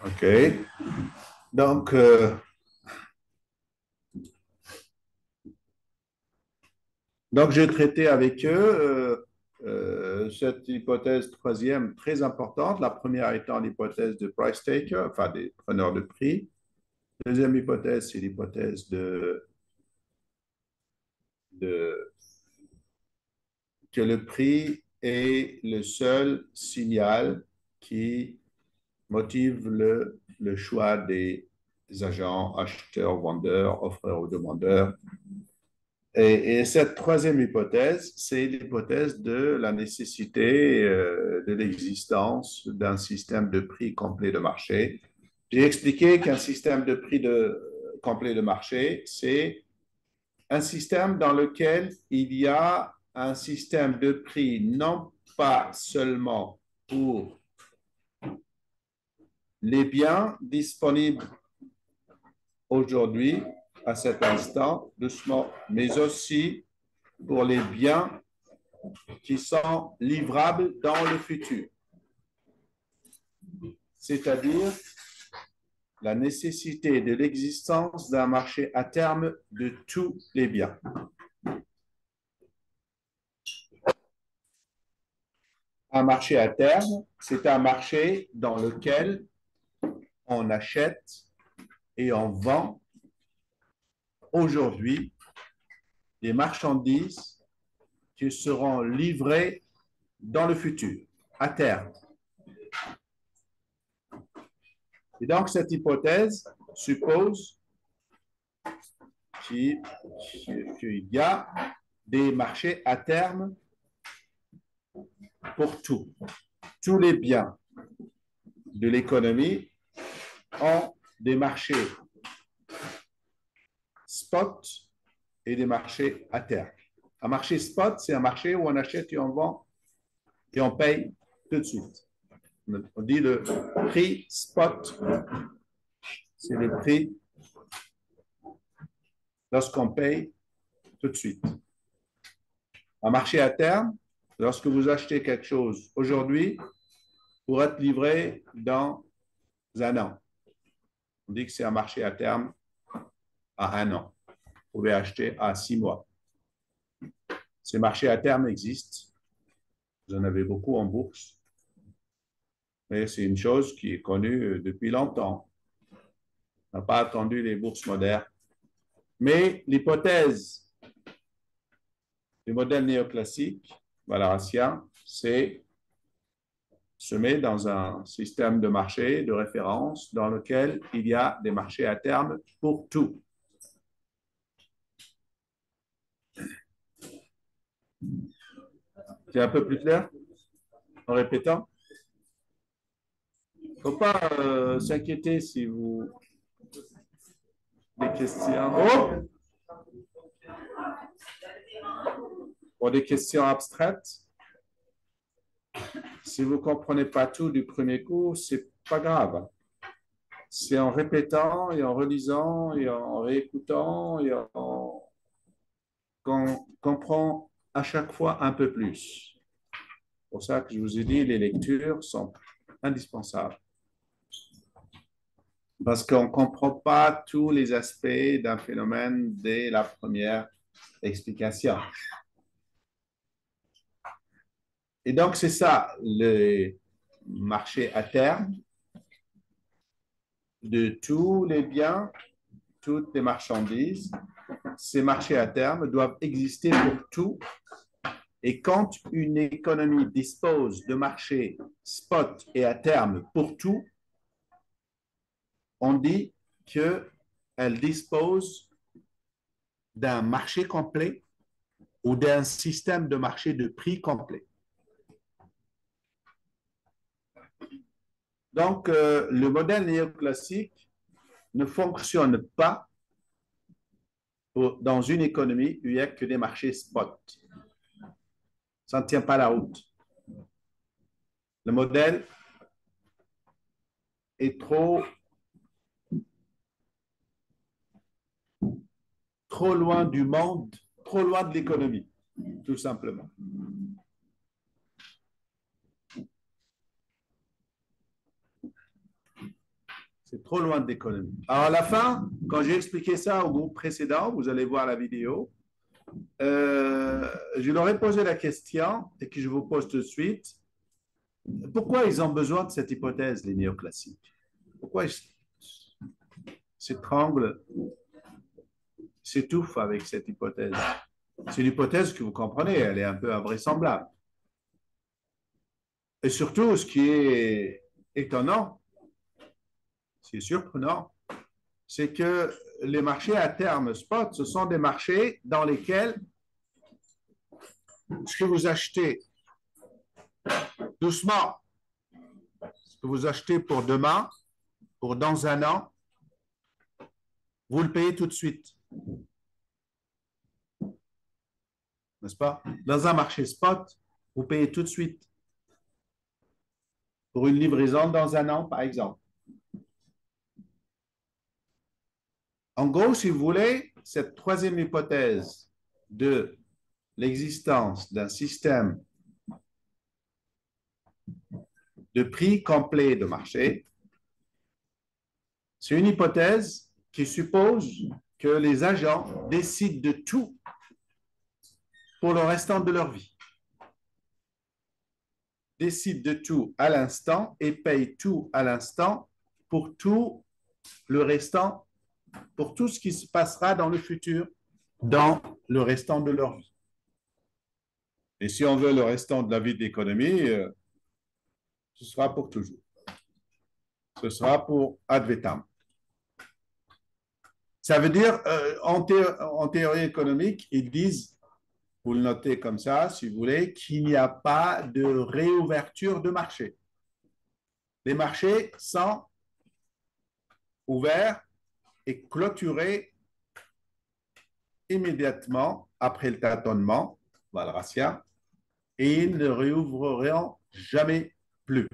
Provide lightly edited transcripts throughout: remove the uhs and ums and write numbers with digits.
OK. Donc, euh, donc j'ai traité avec eux cette hypothèse troisième très importante. La première étant l'hypothèse de price taker, enfin des preneurs de prix. Deuxième hypothèse, c'est l'hypothèse de que le prix est le seul signal qui motive le choix des agents, acheteurs, vendeurs, offreurs ou demandeurs. Et cette troisième hypothèse, c'est l'hypothèse de la nécessité de l'existence d'un système de prix complet de marché. J'ai expliqué qu'un système de prix complet de marché, c'est un système dans lequel il y a un système de prix non pas seulement pour les biens disponibles aujourd'hui, à cet instant, doucement, mais aussi pour les biens qui sont livrables dans le futur. C'est-à-dire la nécessité de l'existence d'un marché à terme de tous les biens. Un marché à terme, c'est un marché dans lequel on achète et on vend aujourd'hui des marchandises qui seront livrées dans le futur, à terme. Et donc, cette hypothèse suppose qu'il y a des marchés à terme pour tout. Tous les biens de l'économie ont des marchés spot et des marchés à terme. Un marché spot, c'est un marché où on achète et on vend et on paye tout de suite. On dit le prix spot, c'est le prix lorsqu'on paye tout de suite. Un marché à terme, lorsque vous achetez quelque chose aujourd'hui, pour être livré dans un an. On dit que c'est un marché à terme à un an. Vous pouvez acheter à 6 mois. Ces marchés à terme existent. Vous en avez beaucoup en bourse. Mais c'est une chose qui est connue depuis longtemps. On n'a pas attendu les bourses modernes. Mais l'hypothèse du modèle néoclassique walrasien, c'est se met dans un système de marché de référence dans lequel il y a des marchés à terme pour tout. C'est un peu plus clair en répétant? Il ne faut pas s'inquiéter si vous... Des questions. Oh! Pour des questions abstraites, si vous ne comprenez pas tout du premier coup, ce n'est pas grave. C'est en répétant et en relisant et en réécoutant et qu'on comprend à chaque fois un peu plus. C'est pour ça que je vous ai dit, les lectures sont indispensables. Parce qu'on ne comprend pas tous les aspects d'un phénomène dès la première explication. Et donc, c'est ça, le marché à terme de tous les biens, toutes les marchandises. Ces marchés à terme doivent exister pour tout. Et quand une économie dispose de marchés spot et à terme pour tout, on dit qu'elle dispose d'un marché complet ou d'un système de marché de prix complet. Donc, le modèle néoclassique ne fonctionne pas dans une économie où il n'y a que des marchés spot. Ça ne tient pas la route. Le modèle est trop loin du monde, trop loin de l'économie, tout simplement. C'est trop loin de l'économie. Alors, à la fin, quand j'ai expliqué ça au groupe précédent, vous allez voir la vidéo, je leur ai posé la question et que je vous pose tout de suite. Pourquoi ils ont besoin de cette hypothèse, les néoclassiques? Pourquoi ils s'étranglent, s'étouffent avec cette hypothèse? C'est une hypothèse que vous comprenez, elle est un peu invraisemblable. Et surtout, ce qui est étonnant, ce qui est surprenant, c'est que les marchés à terme spot, ce sont des marchés dans lesquels ce que vous achetez doucement, ce que vous achetez pour demain, pour dans un an, vous le payez tout de suite. N'est-ce pas? Dans un marché spot, vous payez tout de suite. Pour une livraison dans un an, par exemple. En gros, si vous voulez, cette troisième hypothèse de l'existence d'un système de prix complet de marché, c'est une hypothèse qui suppose que les agents décident de tout pour le restant de leur vie. Décident de tout à l'instant et payent tout à l'instant pour tout le restant, pour tout ce qui se passera dans le futur, dans le restant de leur vie. Et si on veut le restant de la vie d'économie, ce sera pour toujours. Ce sera pour ad vitam. Ça veut dire, en théorie économique, ils disent, vous le notez comme ça, si vous voulez, qu'il n'y a pas de réouverture de marché. Les marchés sont ouverts et clôturés immédiatement après le tâtonnement valracien et ils ne réouvriront jamais plus.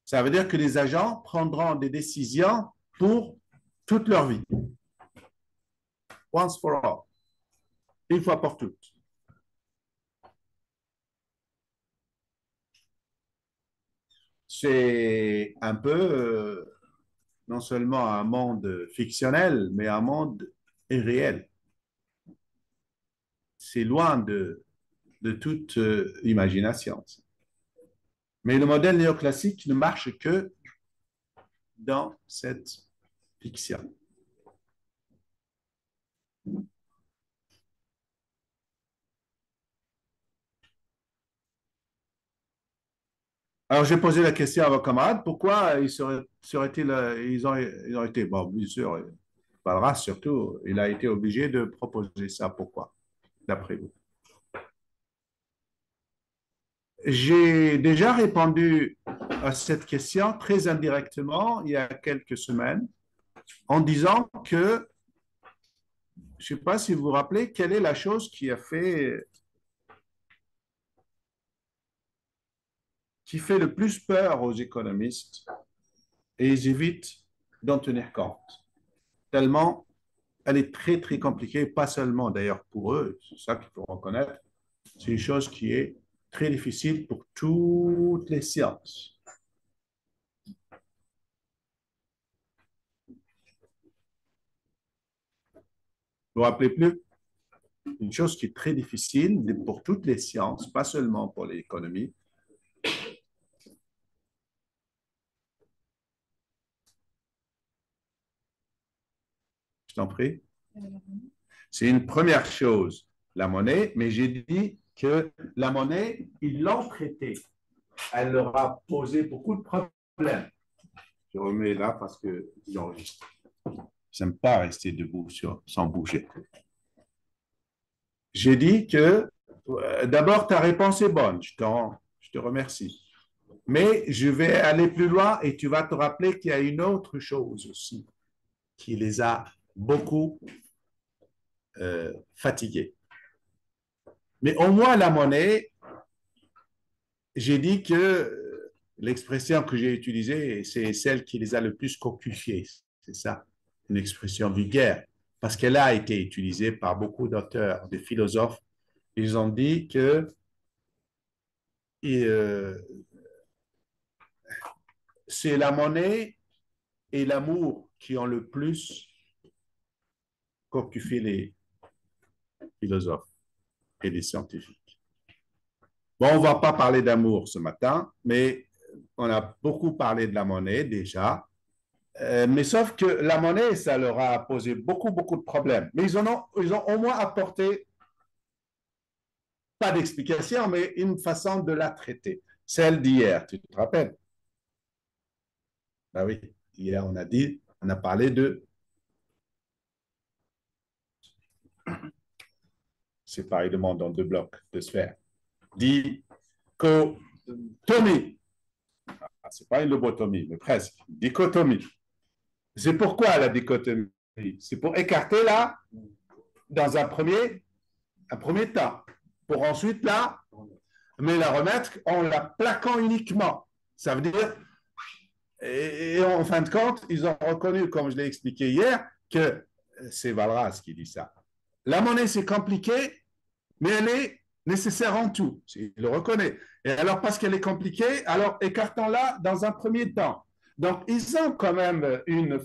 Ça veut dire que les agents prendront des décisions pour toute leur vie. Once for all. Une fois pour toutes. C'est un peu non seulement un monde fictionnel, mais un monde irréel. C'est loin de toute imagination. Mais le modèle néoclassique ne marche que dans cette fiction. Alors, j'ai posé la question à vos camarades, pourquoi ils ont été, bon, bien sûr, Valras surtout, il a été obligé de proposer ça. Pourquoi, d'après vous? J'ai déjà répondu à cette question très indirectement il y a quelques semaines en disant que, je ne sais pas si vous vous rappelez, quelle est la chose qui fait le plus peur aux économistes et ils évitent d'en tenir compte. Tellement elle est très, très compliquée, pas seulement d'ailleurs pour eux, c'est ça qu'il faut reconnaître, c'est une chose qui est très difficile pour toutes les sciences. Vous vous rappelez plus? Une chose qui est très difficile pour toutes les sciences, pas seulement pour l'économie. Je t'en prie. C'est une première chose, la monnaie, mais j'ai dit que la monnaie, ils l'ont traitée. Elle leur a posé beaucoup de problèmes. Je remets là parce que j'enregistre. Je n'aime pas rester debout sans bouger. J'ai dit que d'abord, ta réponse est bonne. Je te remercie. Mais je vais aller plus loin et tu vas te rappeler qu'il y a une autre chose aussi qui les a beaucoup fatigués. Mais au moins la monnaie, j'ai dit que l'expression que j'ai utilisée, c'est celle qui les a le plus cocufiés. C'est ça, une expression vulgaire, parce qu'elle a été utilisée par beaucoup d'auteurs, de philosophes. Ils ont dit que c'est la monnaie et l'amour qui ont le plus occupé les philosophes et les scientifiques. Bon, on ne va pas parler d'amour ce matin, mais on a beaucoup parlé de la monnaie déjà. Mais sauf que la monnaie, ça leur a posé beaucoup, beaucoup de problèmes. Mais ils ont au moins apporté, pas d'explication, mais une façon de la traiter. Celle d'hier, tu te rappelles? Ben oui, hier, on a parlé de séparer le monde en deux blocs de sphères. Dichotomie. Ah, c'est pas une lobotomie, mais presque. Dichotomie. C'est pourquoi la dichotomie? C'est pour écarter là, dans un premier temps, pour ensuite là, mais la remettre en la plaquant uniquement. Ça veut dire, et en fin de compte, ils ont reconnu, comme je l'ai expliqué hier, que c'est Valras qui dit ça. La monnaie, c'est compliqué, mais elle est nécessaire en tout. Il le reconnaît. Et alors, parce qu'elle est compliquée, alors écartons-la dans un premier temps. Donc, ils ont quand même une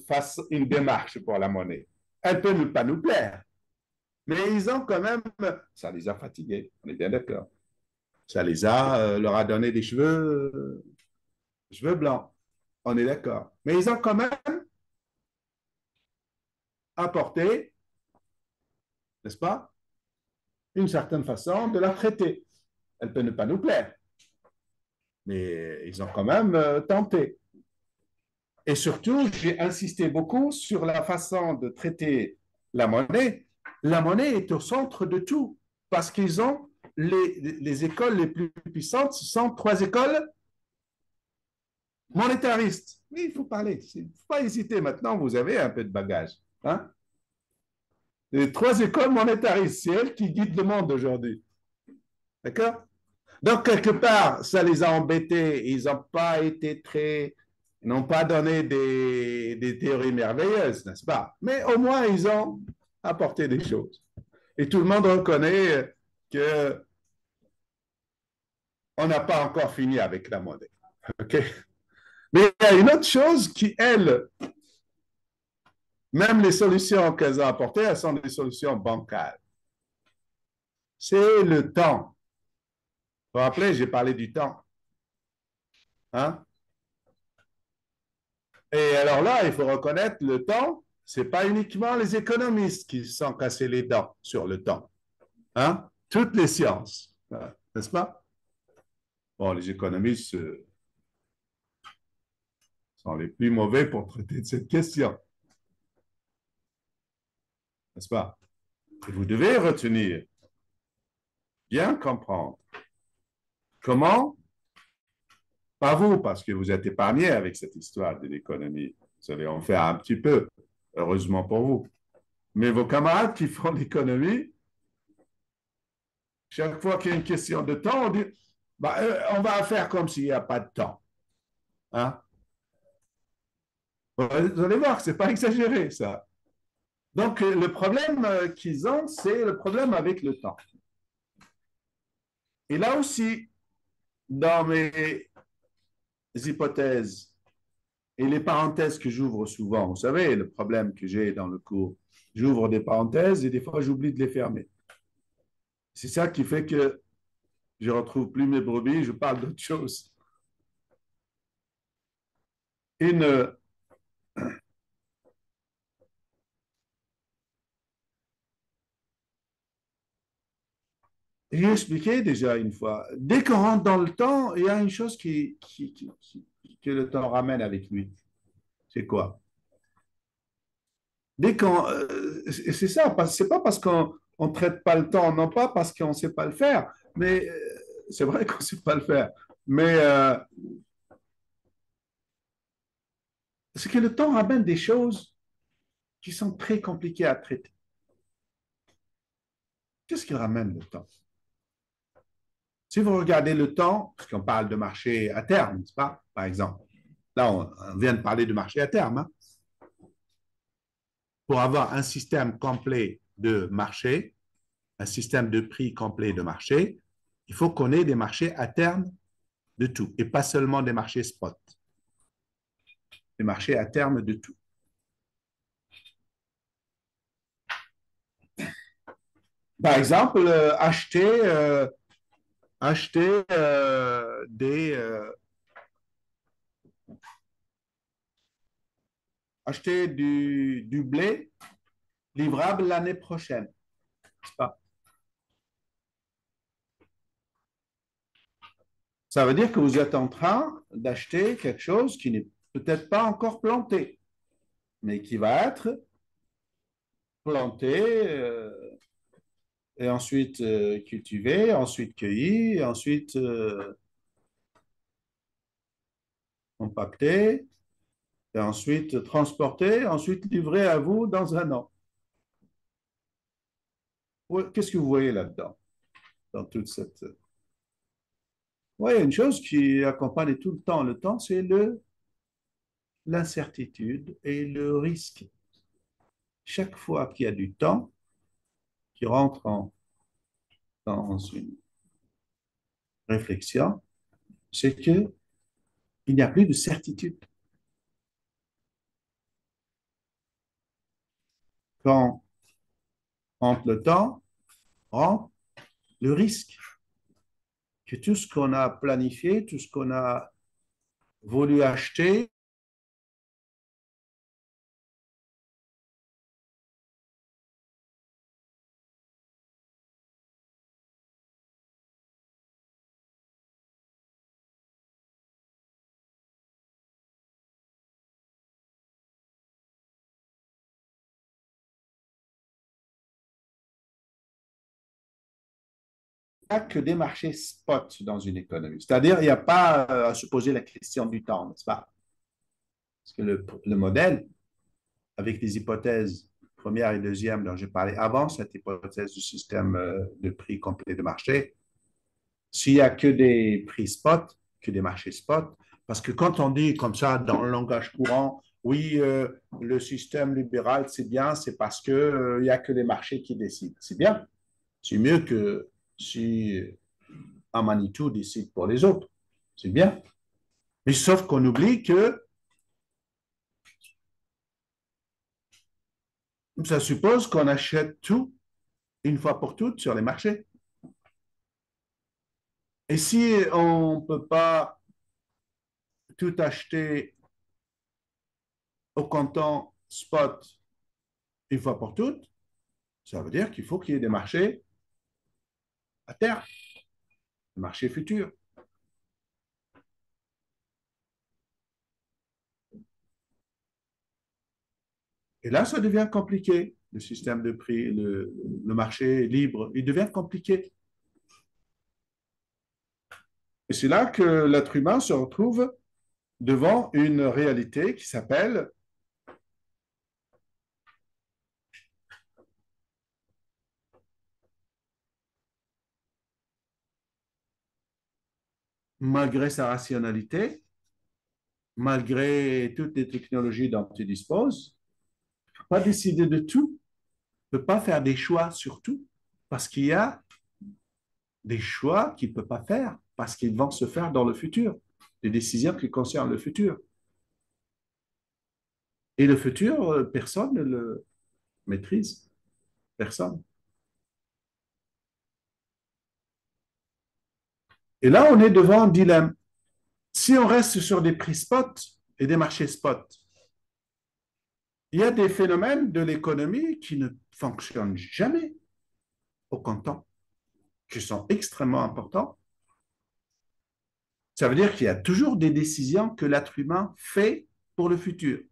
démarche pour la monnaie. Elle peut ne pas nous plaire, mais ils ont quand même, ça les a fatigués, on est bien d'accord. Ça leur a donné des cheveux blancs, on est d'accord. Mais ils ont quand même apporté, n'est-ce pas, une certaine façon de la traiter. Elle peut ne pas nous plaire, mais ils ont quand même tenté. Et surtout, j'ai insisté beaucoup sur la façon de traiter la monnaie. La monnaie est au centre de tout, parce qu'ils ont les écoles les plus puissantes, ce sont trois écoles monétaristes. Oui, il faut parler, il ne faut pas hésiter. Maintenant, vous avez un peu de bagage. Hein? Les trois écoles monétaristes, c'est elles qui guident le monde aujourd'hui. D'accord? Donc, quelque part, ça les a embêtés. Ils n'ont pas été très. Ils n'ont pas donné des théories merveilleuses, n'est-ce pas? Mais au moins, ils ont apporté des choses. Et tout le monde reconnaît que on n'a pas encore fini avec la monnaie. OK? Mais il y a une autre chose qui, elle, même les solutions qu'elles ont apportées, elles sont des solutions bancales. C'est le temps. Vous vous rappelez, j'ai parlé du temps. Hein? Et alors là, il faut reconnaître le temps, ce n'est pas uniquement les économistes qui se sont cassés les dents sur le temps. Hein? Toutes les sciences, n'est-ce pas? Bon, les économistes sont les plus mauvais pour traiter de cette question, n'est-ce pas? Et vous devez retenir, bien comprendre comment, pas vous, parce que vous êtes épargné avec cette histoire de l'économie, vous allez en faire un petit peu, heureusement pour vous, mais vos camarades qui font l'économie, chaque fois qu'il y a une question de temps, on dit, bah, on va faire comme s'il n'y a pas de temps. Hein? Vous allez voir que ce n'est pas exagéré, ça. Donc, le problème qu'ils ont, c'est le problème avec le temps. Et là aussi, dans mes hypothèses et les parenthèses que j'ouvre souvent, vous savez, le problème que j'ai dans le cours, j'ouvre des parenthèses et des fois, j'oublie de les fermer. C'est ça qui fait que je ne retrouve plus mes brebis, je parle d'autre chose. Une J'ai expliqué déjà une fois. Dès qu'on rentre dans le temps, il y a une chose que le temps ramène avec lui. C'est quoi? Dès qu'on, c'est ça, c'est pas parce qu'on ne traite pas le temps, non pas parce qu'on ne sait pas le faire, mais c'est vrai qu'on ne sait pas le faire. Mais c'est que le temps ramène des choses qui sont très compliquées à traiter. Qu'est-ce qui ramène le temps? Si vous regardez le temps, parce qu'on parle de marché à terme, n'est-ce pas? Par exemple. Là, on vient de parler de marché à terme. Hein? Pour avoir un système complet de marché, un système de prix complet de marché, il faut qu'on ait des marchés à terme de tout et pas seulement des marchés spot. le marché à terme de tout. Par exemple, acheter acheter du blé livrable l'année prochaine. N'est-ce pas? Ça veut dire que vous êtes en train d'acheter quelque chose qui n'est peut-être pas encore planté, mais qui va être planté et ensuite cultivé, ensuite cueilli, ensuite compacté, et ensuite transporté, ensuite livré à vous dans un an. Qu'est-ce que vous voyez là-dedans, dans toute cette... Oui, une chose qui accompagne tout le temps, c'est l'incertitude et le risque. Chaque fois qu'il y a du temps qui rentre dans une réflexion, c'est qu'il n'y a plus de certitude. Quand rentre le temps, rentre le risque que tout ce qu'on a planifié, tout ce qu'on a voulu acheter, il n'y a que des marchés spot dans une économie. C'est-à-dire, il n'y a pas à se poser la question du temps, n'est-ce pas? Parce que le modèle, avec les hypothèses première et deuxième dont j'ai parlé avant, cette hypothèse du système de prix complet de marché, s'il n'y a que des prix spot, que des marchés spot, parce que quand on dit comme ça dans le langage courant, oui, le système libéral, c'est bien, c'est parce qu'il n'y a que les marchés qui décident. C'est bien. C'est mieux que si un Manitou décide pour les autres. C'est bien. Mais sauf qu'on oublie que ça suppose qu'on achète tout une fois pour toutes sur les marchés. Et si on ne peut pas tout acheter au comptant spot une fois pour toutes, ça veut dire qu'il faut qu'il y ait des marchés à terre, des marchés futurs. Et là, ça devient compliqué, le système de prix, le marché libre, il devient compliqué. Et c'est là que l'être humain se retrouve devant une réalité qui s'appelle malgré sa rationalité, malgré toutes les technologies dont tu disposes, ne peut pas décider de tout, ne peut pas faire des choix sur tout, parce qu'il y a des choix qu'il ne peut pas faire, parce qu'ils vont se faire dans le futur, des décisions qui concernent le futur. Et le futur, personne ne le maîtrise, personne. Et là, on est devant un dilemme. Si on reste sur des prix spot et des marchés spot, il y a des phénomènes de l'économie qui ne fonctionnent jamais au comptant, qui sont extrêmement importants. Ça veut dire qu'il y a toujours des décisions que l'être humain fait pour le futur.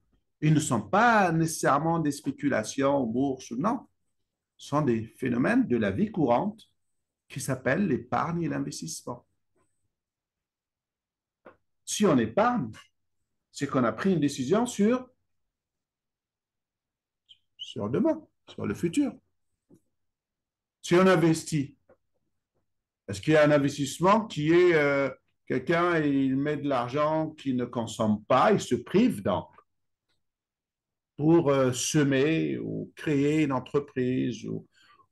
Ils ne sont pas nécessairement des spéculations en bourse, non. Ce sont des phénomènes de la vie courante qui s'appellent l'épargne et l'investissement. Si on épargne, c'est qu'on a pris une décision sur demain, sur le futur. Si on investit, est-ce qu'il y a un investissement qui est quelqu'un, il met de l'argent qu'il ne consomme pas, il se prive donc pour semer ou créer une entreprise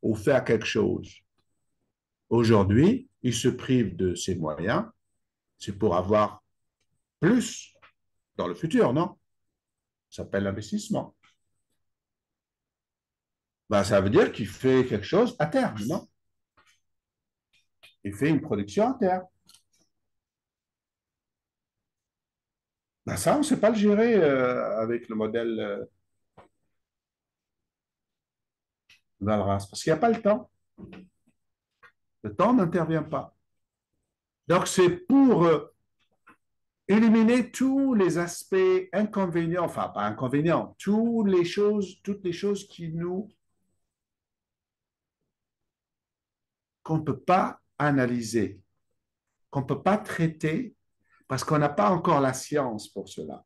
ou faire quelque chose. Aujourd'hui, il se prive de ses moyens, c'est pour avoir plus dans le futur, non? Ça s'appelle l'investissement. Ben, ça veut dire qu'il fait quelque chose à terme, non? Il fait une production à terme. Ben, ça, on ne sait pas le gérer avec le modèle Valras, parce qu'il n'y a pas le temps. Le temps n'intervient pas. Donc, c'est pour éliminer tous les aspects inconvénients, enfin, pas inconvénients, toutes les choses qui nous, qu'on ne peut pas analyser, qu'on ne peut pas traiter, parce qu'on n'a pas encore la science pour cela,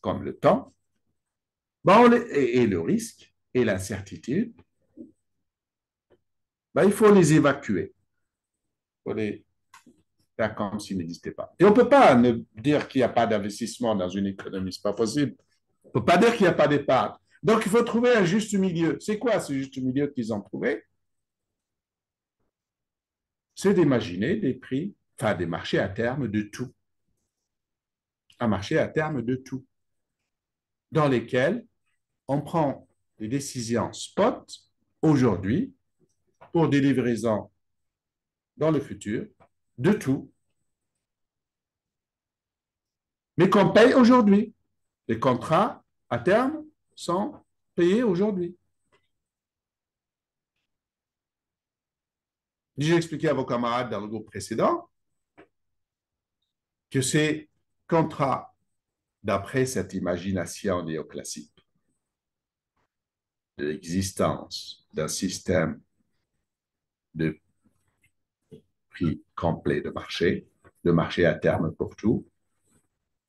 comme le temps, bon, et le risque et l'incertitude, ben, il faut les évacuer. Il faut les faire comme s'ils n'existaient pas. Et on ne peut pas ne dire qu'il n'y a pas d'investissement dans une économie, ce n'est pas possible. On ne peut pas dire qu'il n'y a pas d'épargne. Donc, il faut trouver un juste milieu. C'est quoi ce juste milieu qu'ils ont trouvé? C'est d'imaginer des prix, enfin des marchés à terme de tout. Un marché à terme de tout, dans lesquels on prend des décisions spot aujourd'hui pour des livraisons dans le futur de tout, mais qu'on paye aujourd'hui. Les contrats à terme sont payés aujourd'hui. J'ai expliqué à vos camarades dans le groupe précédent que ces contrats, d'après cette imagination néoclassique de l'existence d'un système de prix complet de marché à terme pour tout,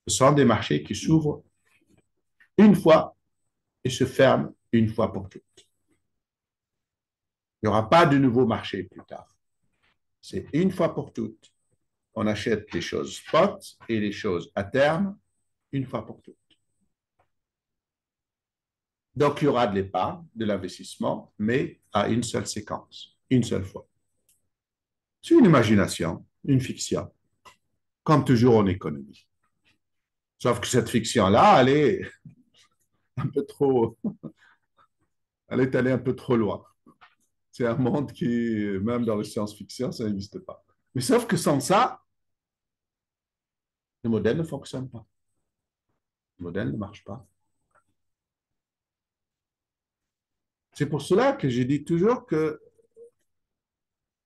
ce sont des marchés qui s'ouvrent une fois et se ferment une fois pour toutes. Il n'y aura pas de nouveau marché plus tard. C'est une fois pour toutes. On achète les choses spot et les choses à terme une fois pour toutes. Donc, il y aura de l'épargne, de l'investissement, mais à une seule séquence, une seule fois. C'est une imagination, une fiction, comme toujours en économie. Sauf que cette fiction-là, elle est un peu trop, elle est allée un peu trop loin. C'est un monde qui, même dans la science-fiction, ça n'existe pas. Mais sauf que sans ça, le modèle ne fonctionne pas. Le modèle ne marche pas. C'est pour cela que je dis toujours que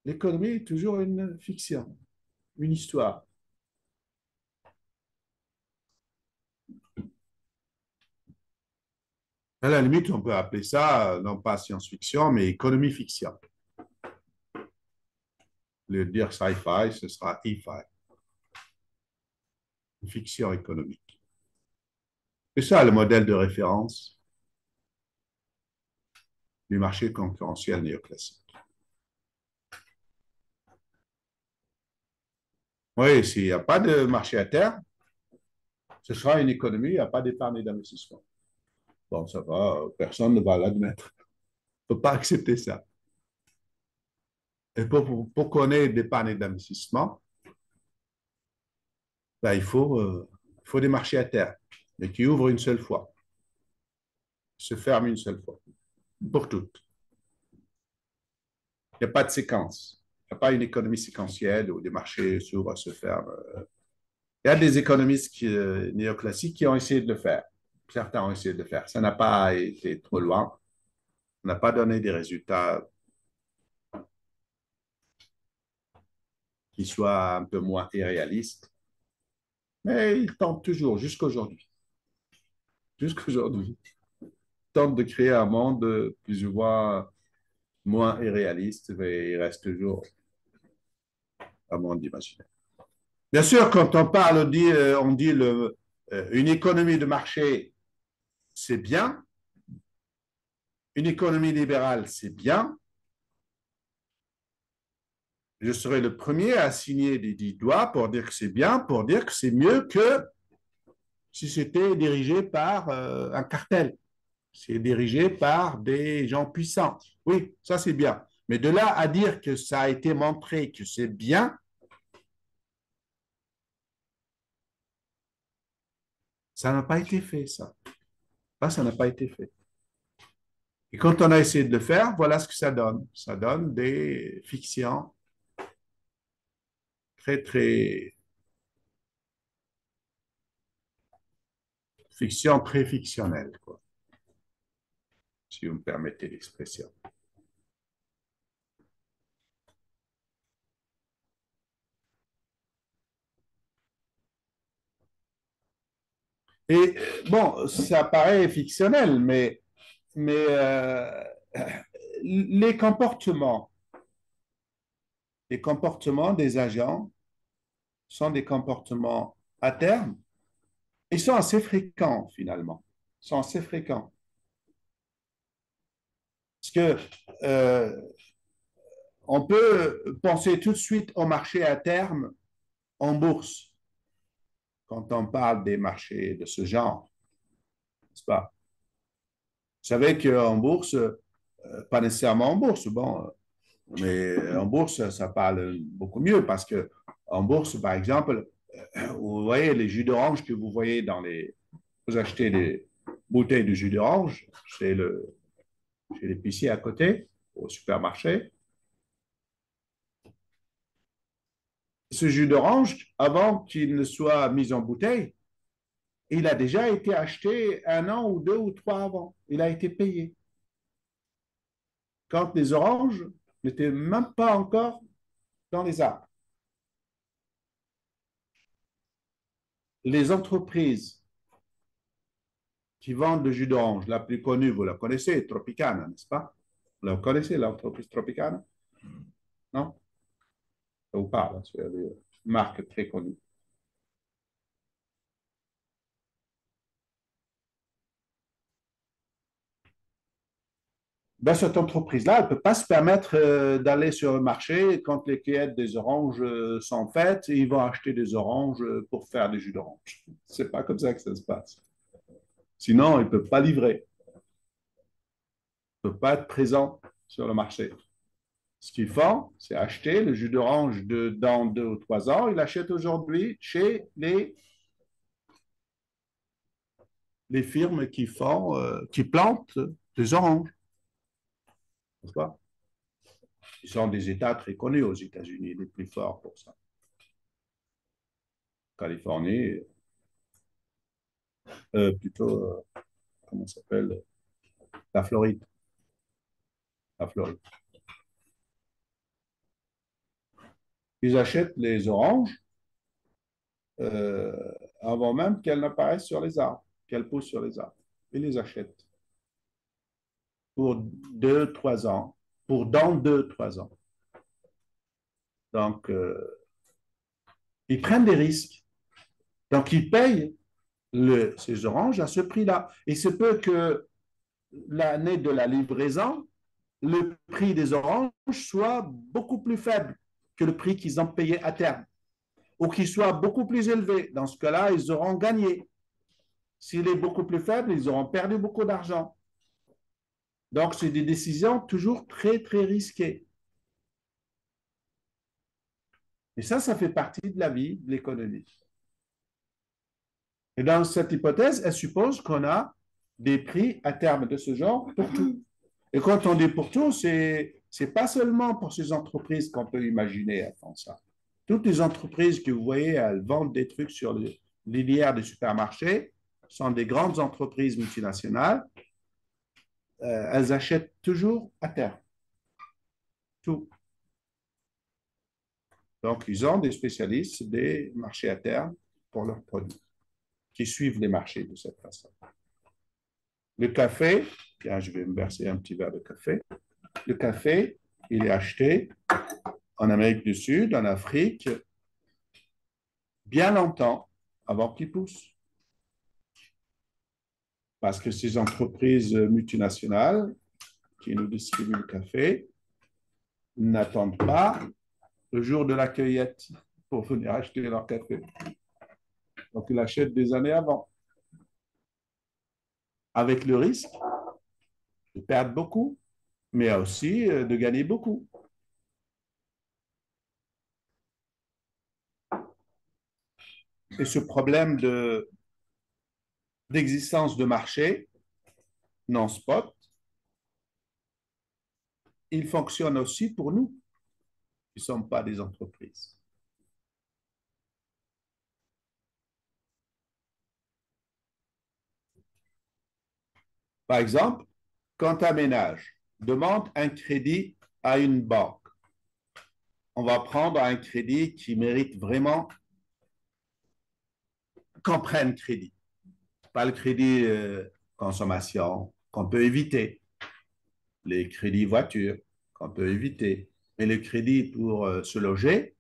l'économie est toujours une fiction, une histoire. À la limite, on peut appeler ça, non pas science-fiction, mais économie-fiction. Le dire sci-fi, ce sera e-fi, une fiction économique. C'est ça le modèle de référence du marché concurrentiel néoclassique. Oui, s'il n'y a pas de marché à terme, ce sera une économie, il n'y a pas d'épargne et d'investissement. Bon, ça va, personne ne va l'admettre. On ne peut pas accepter ça. Et pour qu'on ait d'épargne et d'investissement, ben, il faut des marchés à terme, mais qui ouvrent une seule fois, se ferment une seule fois, pour toutes. Il n'y a pas de séquence. Il n'y a pas une économie séquentielle où des marchés s'ouvrent, se ferment. Il y a des économistes néoclassiques qui ont essayé de le faire. Certains ont essayé de le faire. Ça n'a pas été trop loin. On n'a pas donné des résultats qui soient un peu moins irréalistes. Mais ils tentent toujours, jusqu'à aujourd'hui. Jusqu'à aujourd'hui. Ils tentent de créer un monde plus ou moins irréaliste, mais il reste toujours un monde imaginaire. Bien sûr, quand on parle, on dit une économie de marché, c'est bien. Une économie libérale, c'est bien. Je serai le premier à signer des 10 doigts pour dire que c'est bien, pour dire que c'est mieux que si c'était dirigé par un cartel. C'est dirigé par des gens puissants. Oui, ça c'est bien. Mais de là à dire que ça a été montré que c'est bien, Ça n'a pas été fait, ça. Ça n'a pas été fait. Et quand on a essayé de le faire, voilà ce que ça donne. Ça donne des fictions très, très, fictions très fictionnelles, quoi, si vous me permettez l'expression. Et bon, ça paraît fictionnel, mais les comportements, les comportements des agents sont des comportements à terme. Ils sont assez fréquents, finalement. Ils sont assez fréquents. Parce que on peut penser tout de suite au marché à terme en bourse quand on parle des marchés de ce genre, n'est-ce pas? Vous savez qu'en bourse, pas nécessairement en bourse, bon, mais en bourse, ça parle beaucoup mieux parce que en bourse, par exemple, vous voyez les jus d'orange que vous voyez dans les... Vous achetez des bouteilles de jus d'orange chez l'épicier à côté, au supermarché. Ce jus d'orange, avant qu'il ne soit mis en bouteille, il a déjà été acheté un an ou deux ou trois avant. Il a été payé. Quand les oranges n'étaient même pas encore dans les arbres. Les entreprises qui vendent le jus d'orange, la plus connue, vous la connaissez, Tropicana, n'est-ce pas? Vous la connaissez, l'entreprise Tropicana? Non? Ça vous parle, hein, c'est une marque très connue. Ben, cette entreprise-là, elle ne peut pas se permettre d'aller sur le marché quand les cueillettes des oranges sont faites et ils vont acheter des oranges pour faire des jus d'orange. C'est pas comme ça que ça se passe. Sinon, ils ne peuvent pas livrer, ils ne peuvent pas être présents sur le marché. Ce qu'ils font, c'est acheter le jus d'orange dans 2 ou 3 ans. Ils l'achètent aujourd'hui chez les firmes qui plantent des oranges. N'est-ce pas? Ils sont des États très connus aux États-Unis, les plus forts pour ça. Californie, plutôt, comment ça s'appelle? La Floride. La Floride. Ils achètent les oranges euh, avant même qu'elles n'apparaissent sur les arbres, qu'elles poussent sur les arbres. Ils les achètent pour 2, 3 ans, pour dans 2, 3 ans. Donc, ils prennent des risques. Donc, ils payent ces oranges à ce prix-là. Il se peut que l'année de la livraison, le prix des oranges soit beaucoup plus faible que le prix qu'ils ont payé à terme, ou qu'il soit beaucoup plus élevé. Dans ce cas-là, ils auront gagné. S'il est beaucoup plus faible, ils auront perdu beaucoup d'argent. Donc, c'est des décisions toujours très, très risquées. Et ça fait partie de la vie, de l'économie. Et dans cette hypothèse, elle suppose qu'on a des prix à terme de ce genre pour tout. Et quand on dit pour tout, c'est pas seulement pour ces entreprises qu'on peut imaginer elles font ça. Toutes les entreprises que vous voyez, elles vendent des trucs sur les linéaires des supermarchés, sont des grandes entreprises multinationales. Elles achètent toujours à terme, tout. Donc, ils ont des spécialistes des marchés à terme pour leurs produits, qui suivent les marchés de cette façon. Le café, tiens, je vais me verser un petit verre de café. Le café, il est acheté en Amérique du Sud, en Afrique, bien longtemps avant qu'il pousse. Parce que ces entreprises multinationales qui nous distribuent le café n'attendent pas le jour de la cueillette pour venir acheter leur café. Donc, ils l'achètent des années avant, avec le risque de perdre beaucoup, mais aussi de gagner beaucoup. Et ce problème d'existence de marché non spot, il fonctionne aussi pour nous qui ne sommes pas des entreprises. Par exemple, quand un ménage demande un crédit à une banque, on va prendre un crédit qui mérite vraiment qu'on prenne crédit. Pas le crédit consommation qu'on peut éviter, les crédits voiture qu'on peut éviter, mais le crédit pour se loger,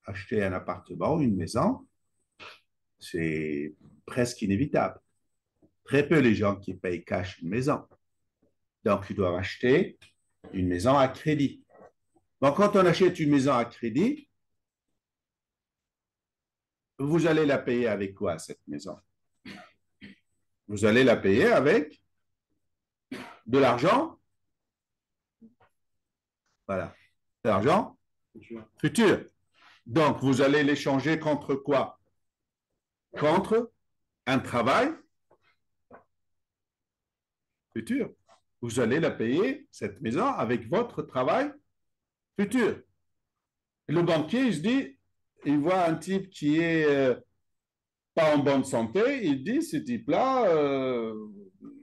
acheter un appartement, une maison, c'est presque inévitable. Très peu les gens qui payent cash une maison. Donc, ils doivent acheter une maison à crédit. Donc, quand on achète une maison à crédit, vous allez la payer avec quoi, cette maison? Vous allez la payer avec de l'argent, voilà, de l'argent futur. Donc, vous allez l'échanger contre quoi? Contre un travail futur. Vous allez la payer, cette maison, avec votre travail futur. Le banquier, il se dit, il voit un type qui est pas en bonne santé, il dit, ce type-là,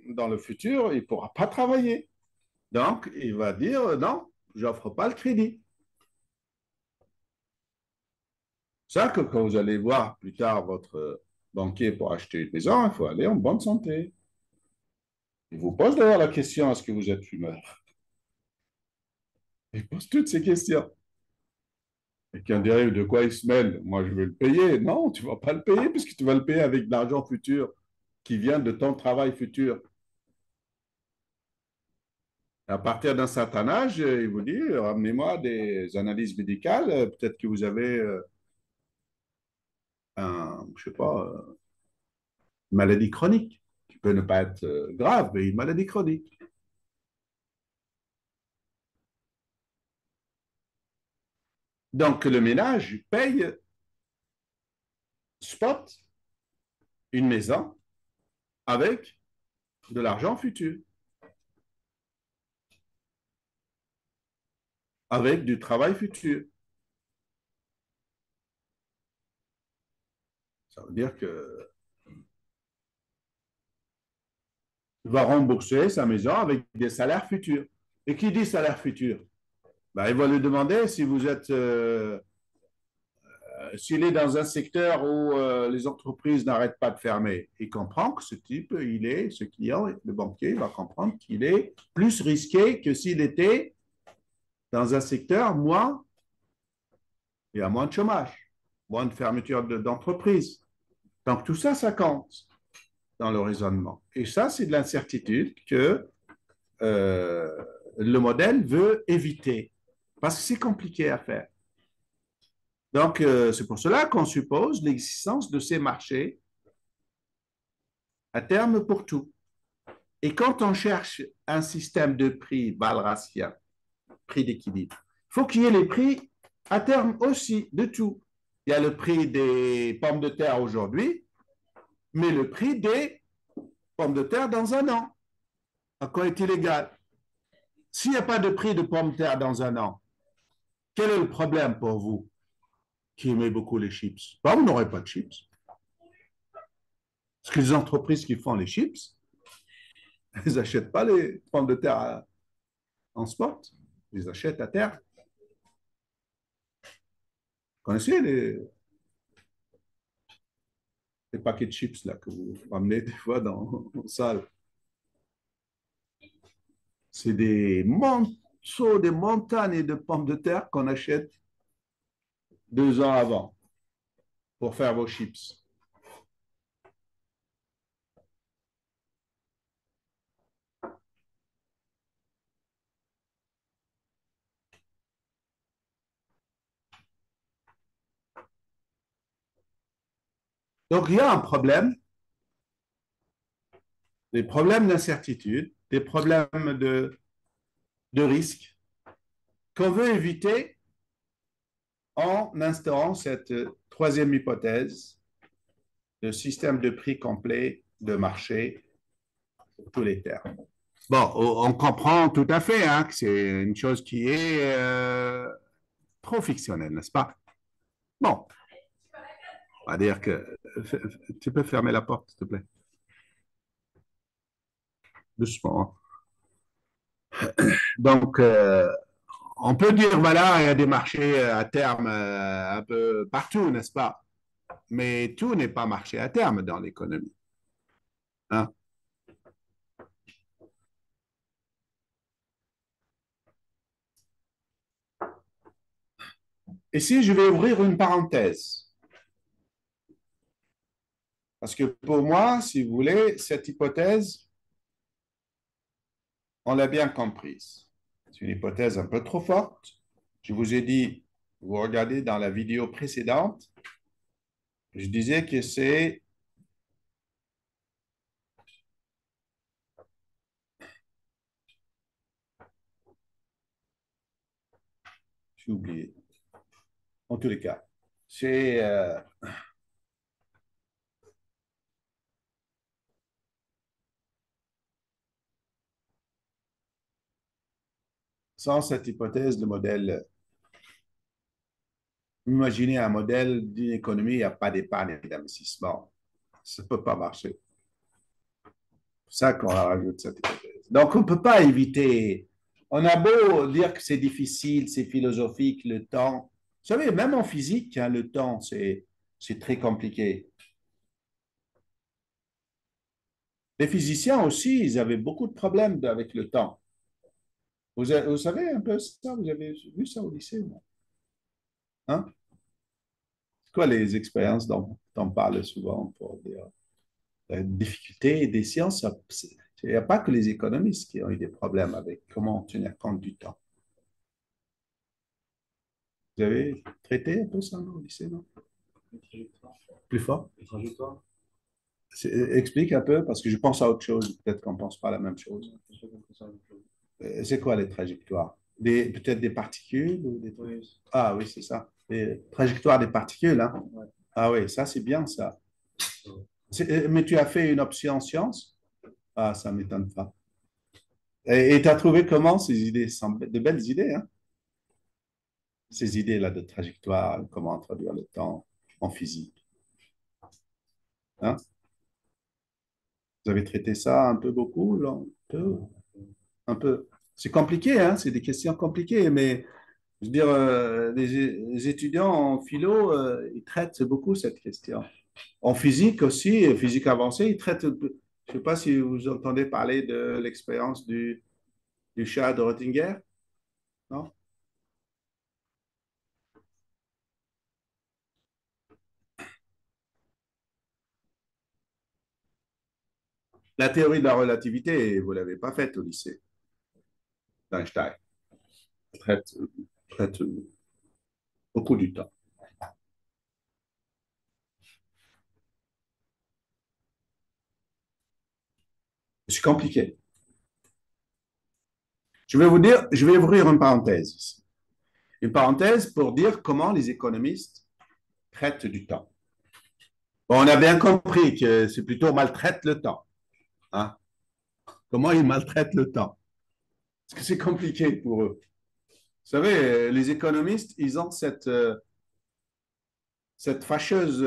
dans le futur, il ne pourra pas travailler. Donc, il va dire, non, j'offre pas le crédit. C'est ça que quand vous allez voir plus tard votre banquier pour acheter une maison, il faut aller en bonne santé. Il vous pose d'ailleurs la question, est-ce que vous êtes fumeur? Il pose toutes ces questions. Et qui en dirait de quoi il se mêle? Moi, je vais le payer. Non, tu ne vas pas le payer puisque tu vas le payer avec de l'argent futur qui vient de ton travail futur. À partir d'un certain âge, il vous dit, ramenez-moi des analyses médicales. Peut-être que vous avez je sais pas, une maladie chronique, qui peut ne pas être grave, mais une maladie chronique. Donc, le ménage paye spot une maison avec de l'argent futur, avec du travail futur. Ça veut dire que va rembourser sa maison avec des salaires futurs. Et qui dit salaire futur? Ben, il va lui demander si vous êtes, s'il est dans un secteur où les entreprises n'arrêtent pas de fermer. Il comprend que ce type, ce client, le banquier, va comprendre qu'il est plus risqué que s'il était dans un secteur moins, il y a moins de chômage, moins de fermeture d'entreprise. Donc tout ça, ça compte dans le raisonnement. Et ça, c'est de l'incertitude que le modèle veut éviter, parce que c'est compliqué à faire. Donc, c'est pour cela qu'on suppose l'existence de ces marchés à terme pour tout. Et quand on cherche un système de prix walrasien, prix d'équilibre, il faut qu'il y ait les prix à terme aussi de tout. Il y a le prix des pommes de terre aujourd'hui, mais le prix des pommes de terre dans un an. À quoi est-il égal? S'il n'y a pas de prix de pommes de terre dans un an, quel est le problème pour vous qui aimez beaucoup les chips? Ben, vous n'aurez pas de chips. Parce que les entreprises qui font les chips, elles n'achètent pas les pommes de terre en spot, ils les achètent à terre. Vous connaissez les paquets de chips là, que vous ramenez des fois dans la salle? C'est des monceaux, des montagnes de pommes de terre qu'on achète 2 ans avant pour faire vos chips. Donc, il y a un problème, des problèmes d'incertitude, des problèmes de risque qu'on veut éviter en instaurant cette troisième hypothèse de système de prix complet de marché pour tous les termes. Bon, on comprend tout à fait hein, que c'est une chose qui est trop fictionnelle, n'est-ce pas? Bon, on va dire que tu peux fermer la porte, s'il te plaît. Doucement. Donc, on peut dire, voilà, il y a des marchés à terme un peu partout, n'est-ce pas? Mais tout n'est pas marché à terme dans l'économie. Hein? Ici, je vais ouvrir une parenthèse. Parce que pour moi, si vous voulez, cette hypothèse, on l'a bien comprise. C'est une hypothèse un peu trop forte. Je vous ai dit, vous regardez dans la vidéo précédente, je disais que c'est, j'ai oublié, en tous les cas, c'est sans cette hypothèse, le modèle, imaginez un modèle d'une économie, il n'y a pas d'épargne et d'investissement. Ça ne peut pas marcher. C'est ça qu'on rajoute cette hypothèse. Donc, on ne peut pas éviter. On a beau dire que c'est difficile, c'est philosophique, le temps. Vous savez, même en physique, hein, le temps, c'est très compliqué. Les physiciens aussi, ils avaient beaucoup de problèmes avec le temps. Vous savez un peu ça? Vous avez vu ça au lycée? Non. Hein? C'est quoi les expériences dont on parle souvent pour dire la difficulté des sciences? Il n'y a pas que les économistes qui ont eu des problèmes avec comment tenir compte du temps. Vous avez traité un peu ça non, au lycée, non? Plus fort? Explique un peu, parce que je pense à autre chose. Peut-être qu'on ne pense pas à la même chose. C'est quoi les trajectoires? Peut-être des particules ou des trucs? Oui. Ah oui, c'est ça. Les trajectoires des particules, hein? Ouais. Ah oui, ça c'est bien ça. Mais tu as fait une option sciences? Ah, ça ne m'étonne pas. Et tu as trouvé comment ces idées? De belles idées, hein? Ces idées-là de trajectoire, comment introduire le temps en physique. Hein? Vous avez traité ça un peu beaucoup, là? Un peu. C'est compliqué, hein? C'est des questions compliquées, mais je veux dire, les étudiants en philo, ils traitent beaucoup cette question. En physique aussi, physique avancée, ils traitent. Je ne sais pas si vous entendez parler de l'expérience du chat de Röttinger, non? La théorie de la relativité, vous ne l'avez pas faite au lycée d'Einstein. Traite, traite beaucoup du temps. C'est compliqué. Je vais vous dire, je vais ouvrir une parenthèse ici. Une parenthèse pour dire comment les économistes traitent du temps. Bon, on a bien compris que c'est plutôt maltraite le temps. Hein? Comment ils maltraitent le temps? Parce que c'est compliqué pour eux. Vous savez, les économistes, ils ont cette fâcheuse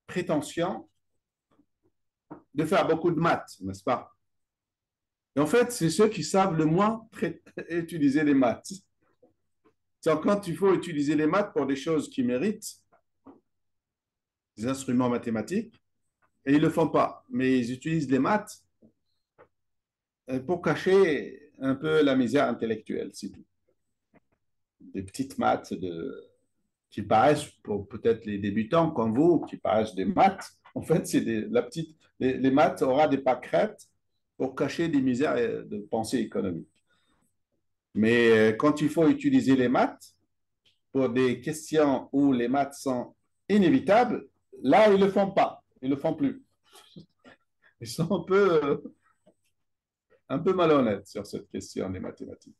prétention de faire beaucoup de maths, n'est-ce pas? Et en fait, c'est ceux qui savent le moins utiliser les maths. C'est quand il faut utiliser les maths pour des choses qui méritent, des instruments mathématiques, et ils ne le font pas. Mais ils utilisent les maths pour cacher un peu la misère intellectuelle, c'est tout. Des petites maths qui paraissent, pour peut-être les débutants comme vous, qui paraissent des maths, en fait, c'est la petite, les maths aura des pâquerettes pour cacher des misères de pensée économique. Mais quand il faut utiliser les maths pour des questions où les maths sont inévitables, là, ils ne le font pas. Ils ne le font plus. Ils sont un peu malhonnêtes sur cette question des mathématiques.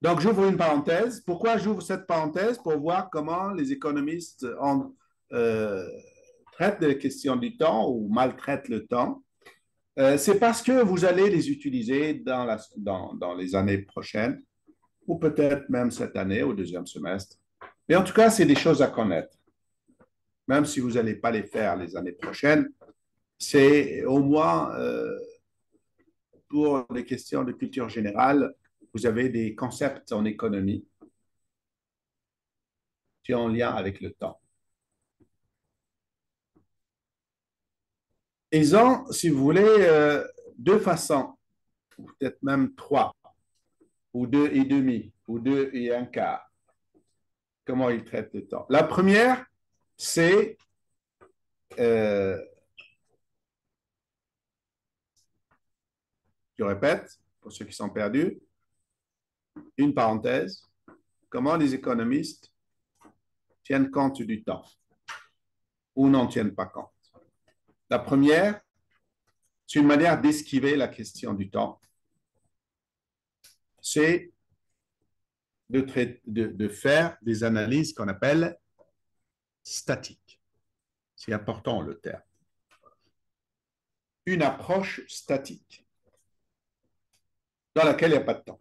Donc, j'ouvre une parenthèse. Pourquoi j'ouvre cette parenthèse? Pour voir comment les économistes euh, traitent les questions du temps ou maltraitent le temps. C'est parce que vous allez les utiliser dans les années prochaines, ou peut-être même cette année au deuxième semestre. Mais en tout cas, c'est des choses à connaître. Même si vous n'allez pas les faire les années prochaines, c'est au moins pour les questions de culture générale, vous avez des concepts en économie qui ont en lien avec le temps. Ils ont, si vous voulez, deux façons, ou peut-être même trois, ou deux et demi, ou deux et un quart, comment ils traitent le temps. La première, c'est, euh, je répète, pour ceux qui sont perdus, une parenthèse, comment les économistes tiennent compte du temps ou n'en tiennent pas compte. La première, c'est une manière d'esquiver la question du temps, c'est de faire des analyses qu'on appelle statiques. C'est important le terme. Une approche statique dans laquelle il n'y a pas de temps.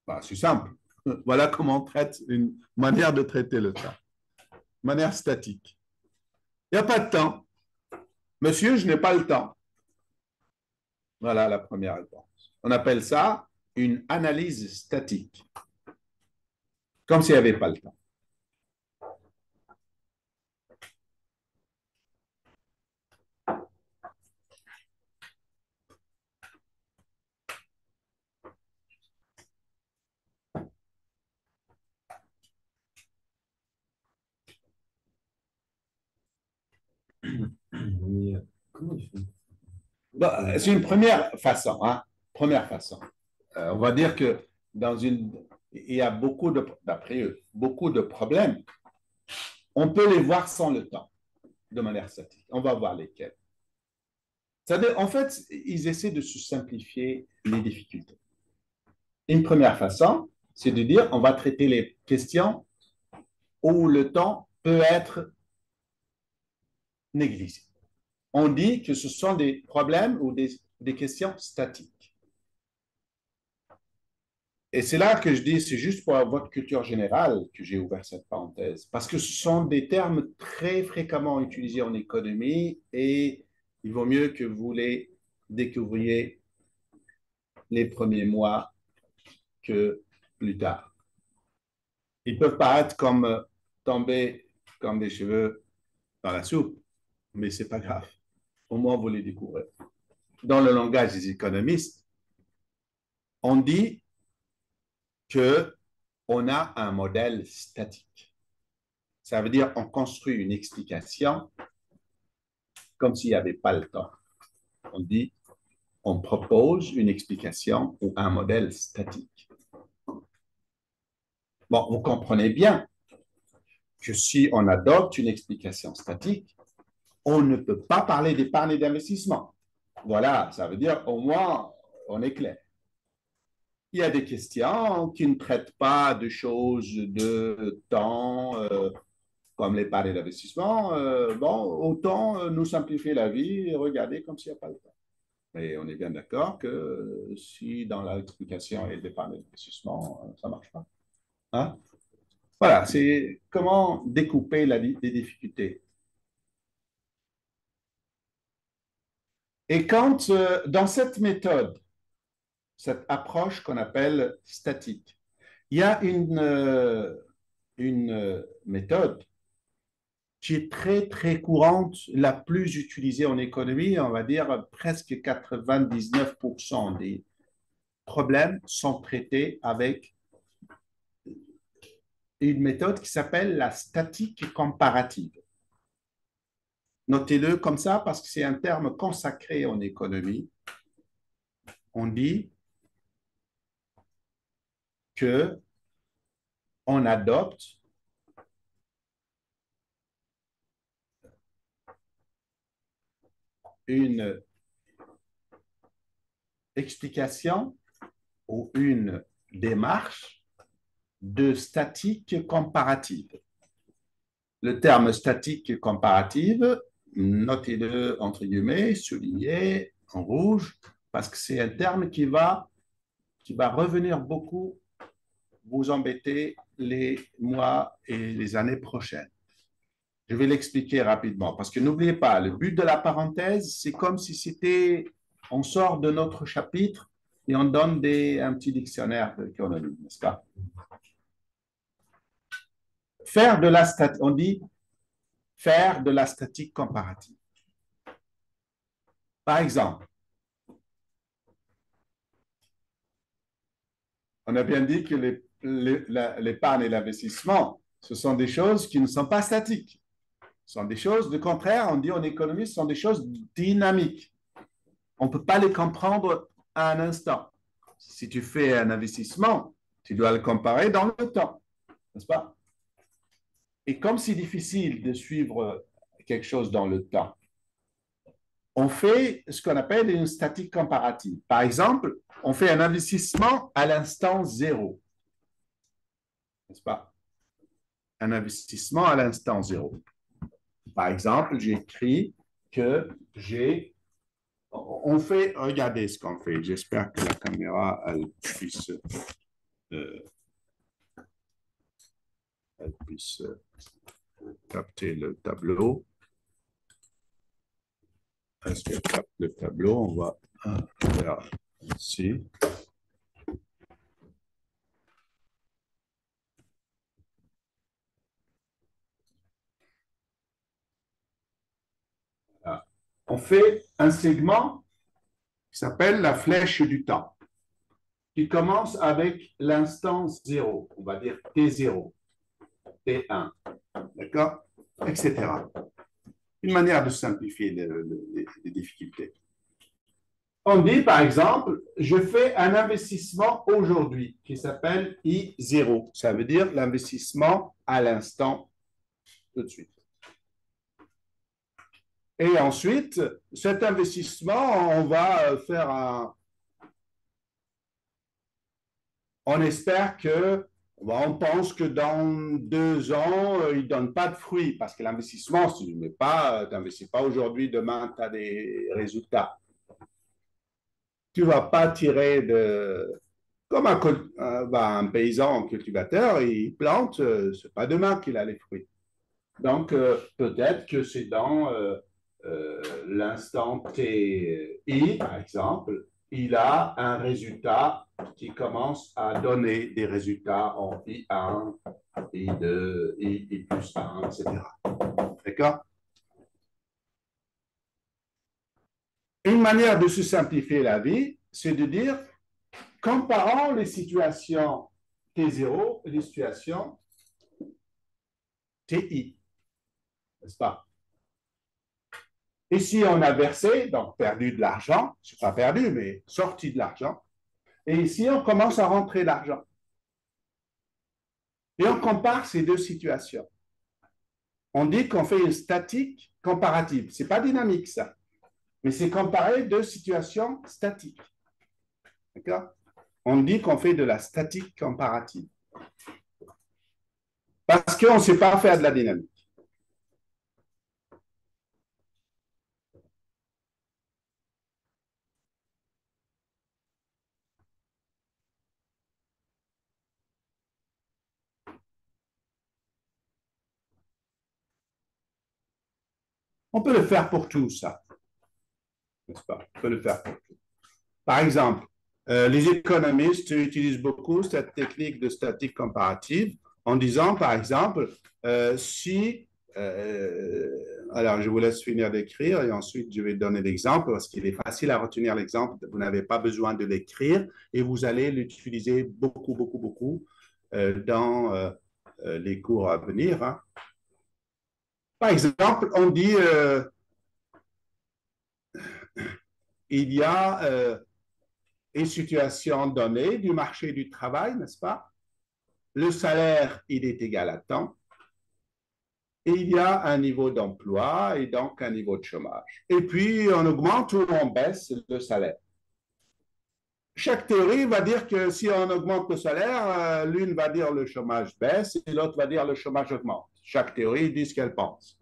Bah, c'est simple. Voilà comment on traite une manière de traiter le temps. Manière statique. Il n'y a pas de temps. Monsieur, je n'ai pas le temps. Voilà la première réponse. On appelle ça une analyse statique, comme s'il n'y avait pas le temps. Comment il fait? Bah, c'est une première façon. Hein? Première façon. On va dire que il y a d'après eux, beaucoup de problèmes. On peut les voir sans le temps, de manière statique. On va voir lesquels. En fait, ils essaient de se simplifier les difficultés. Une première façon, c'est de dire on va traiter les questions où le temps peut être négligé. On dit que ce sont des problèmes ou des questions statiques. Et c'est là que je dis, c'est juste pour votre culture générale que j'ai ouvert cette parenthèse, parce que ce sont des termes très fréquemment utilisés en économie et il vaut mieux que vous les découvriez les premiers mois que plus tard. Ils peuvent paraître comme tomber comme des cheveux dans la soupe, mais c'est pas grave. Au moins, vous les découvrez. Dans le langage des économistes, on dit que on a un modèle statique. Ça veut dire on construit une explication comme s'il n'y avait pas le temps. On dit on propose une explication ou un modèle statique. Bon, vous comprenez bien que si on adopte une explication statique, on ne peut pas parler d'épargne et d'investissement. Voilà, ça veut dire au moins on est clair. Il y a des questions qui ne traitent pas de choses de temps, comme l'épargne d'investissement. Bon, autant nous simplifier la vie et regarder comme s'il n'y a pas le temps. Mais on est bien d'accord que si dans l'explication il y a l'épargne d'investissement, ça ne marche pas. Hein? Voilà, c'est comment découper les difficultés. Et quand, dans cette méthode, cette approche qu'on appelle statique, il y a une méthode qui est très, très courante, la plus utilisée en économie, on va dire presque 99% des problèmes sont traités avec une méthode qui s'appelle la statique comparative. Notez-le comme ça parce que c'est un terme consacré en économie. On dit que on adopte une explication ou une démarche de statique comparative. Le terme statique comparative, notez-le entre guillemets, souligné en rouge, parce que c'est un terme qui va revenir beaucoup vous embêter les mois et les années prochaines. Je vais l'expliquer rapidement, parce que n'oubliez pas, le but de la parenthèse, c'est comme si c'était, on sort de notre chapitre et on donne un petit dictionnaire d'économie, n'est-ce pas? Faire de la statique, on dit faire de la statique comparative. Par exemple, on a bien dit que l'épargne et l'investissement, ce sont des choses qui ne sont pas statiques. Ce sont des choses, de contraire, on dit en économie, ce sont des choses dynamiques. On ne peut pas les comprendre à un instant. Si tu fais un investissement, tu dois le comparer dans le temps, n'est-ce pas? Et comme c'est difficile de suivre quelque chose dans le temps, on fait ce qu'on appelle une statique comparative. Par exemple, on fait un investissement à l'instant zéro, n'est-ce pas? Un investissement à l'instant zéro. Par exemple, j'écris que j'ai... On fait, regardez ce qu'on fait. J'espère que la caméra, euh, elle puisse capter le tableau. Est-ce qu'elle capte le tableau? On va faire ici. Voilà. On fait un segment qui s'appelle la flèche du temps, qui commence avec l'instant 0, on va dire T0, T1, d'accord, etc. Une manière de simplifier les difficultés. On dit, par exemple, je fais un investissement aujourd'hui qui s'appelle I0. Ça veut dire l'investissement à l'instant, tout de suite. Et ensuite, cet investissement, on va faire un... On espère que, on pense que dans 2 ans, il ne donne pas de fruits parce que l'investissement, si tu n'investis pas aujourd'hui, demain, tu as des résultats. Tu ne vas pas tirer de... Comme un paysan, un cultivateur, il plante, ce n'est pas demain qu'il a les fruits. Donc, peut-être que c'est dans l'instant TI, par exemple, il a un résultat qui commence à donner des résultats en I1, I2, I plus 1, etc. D'accord? Une manière de se simplifier la vie, c'est de dire, comparons les situations T0 et les situations TI, n'est-ce pas? Ici, on a versé, donc perdu de l'argent, c'est pas perdu, mais sorti de l'argent. Et ici, on commence à rentrer l'argent. Et on compare ces deux situations. On dit qu'on fait une statique comparative. Ce n'est pas dynamique, ça. Mais c'est comparer deux situations statiques. D'accord? On dit qu'on fait de la statique comparative. Parce qu'on ne sait pas faire de la dynamique. On peut le faire pour tout, ça. N'est-ce pas? On peut le faire pour tout. Par exemple, les économistes utilisent beaucoup cette technique de statique comparative en disant, par exemple, si... alors, je vous laisse finir d'écrire et ensuite je vais donner l'exemple parce qu'il est facile à retenir l'exemple. Vous n'avez pas besoin de l'écrire et vous allez l'utiliser beaucoup, beaucoup, beaucoup dans les cours à venir. Hein. Par exemple, on dit il y a une situation donnée du marché du travail, n'est-ce pas? Le salaire, il est égal à temps. Et il y a un niveau d'emploi et donc un niveau de chômage. Et puis, on augmente ou on baisse le salaire. chaque théorie va dire que si on augmente le salaire, l'une va dire le chômage baisse et l'autre va dire le chômage augmente. Chaque théorie dit ce qu'elle pense.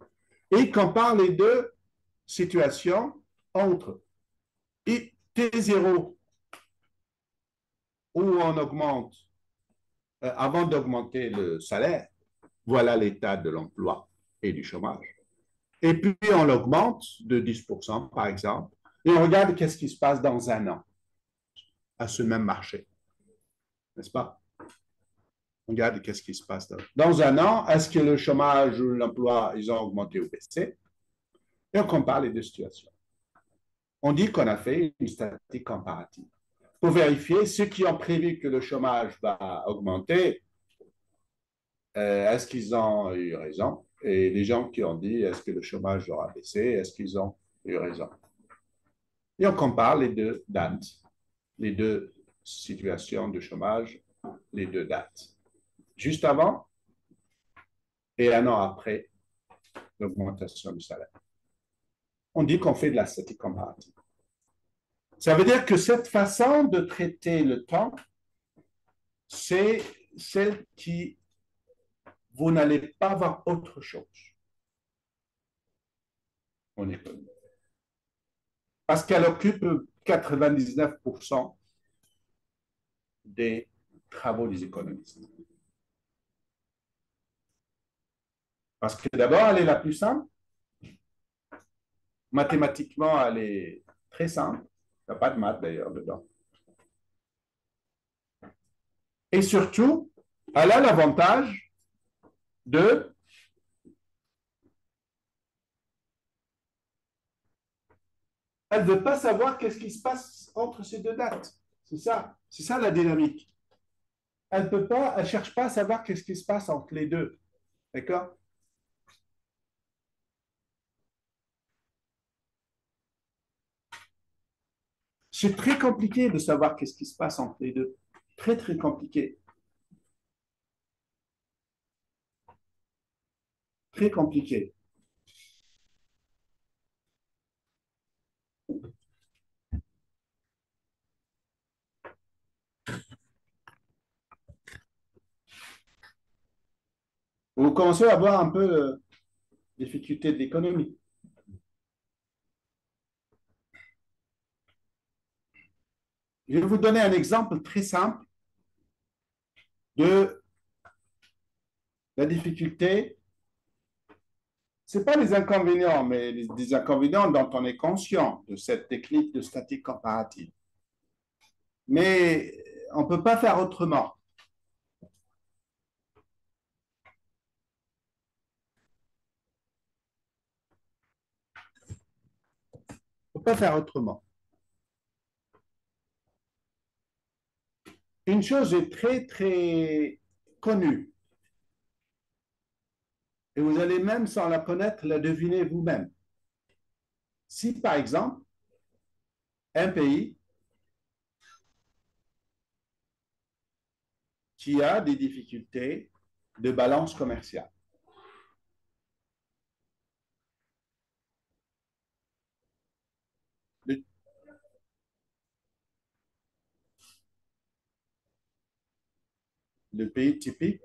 Et compare les deux situations entre eux. Et T0, où on augmente, avant d'augmenter le salaire, voilà l'état de l'emploi et du chômage. Et puis on l'augmente de 10%, par exemple, et on regarde qu'est-ce qui se passe dans un an à ce même marché, n'est-ce pas? On regarde qu'est-ce qui se passe dans un an. Est-ce que le chômage ou l'emploi, ils ont augmenté ou baissé? Et on compare les deux situations. On dit qu'on a fait une statistique comparative pour vérifier ceux qui ont prévu que le chômage va augmenter, est-ce qu'ils ont eu raison? Et les gens qui ont dit est-ce que le chômage aura baissé, est-ce qu'ils ont eu raison? Et on compare les deux dates, les deux situations de chômage, les deux dates. Juste avant et un an après l'augmentation du salaire. On dit qu'on fait de la statistique comparative. Ça veut dire que cette façon de traiter le temps, c'est celle qui, vous n'allez pas voir autre chose en économie. Parce qu'elle occupe 99% des travaux des économistes. Parce que d'abord, elle est la plus simple. Mathématiquement, elle est très simple. Il n'y a pas de maths d'ailleurs dedans. Et surtout, elle a l'avantage de elle ne veut pas savoir qu'est-ce qui se passe entre ces deux dates. C'est ça la dynamique. Elle peut pas, elle cherche pas à savoir qu'est-ce qui se passe entre les deux. D'accord? C'est très compliqué de savoir qu'est-ce qui se passe entre les deux. Très, très compliqué. Très compliqué. Vous commencez à voir un peu les difficultés de l'économie. Je vais vous donner un exemple très simple de la difficulté. Ce n'est pas les inconvénients, mais des inconvénients dont on est conscient de cette technique de statique comparative. Mais on ne peut pas faire autrement. On ne peut pas faire autrement. Une chose est très, très connue, et vous allez même, sans la connaître, la deviner vous-même. Si, par exemple, un pays qui a des difficultés de balance commerciale, le, le pays typique,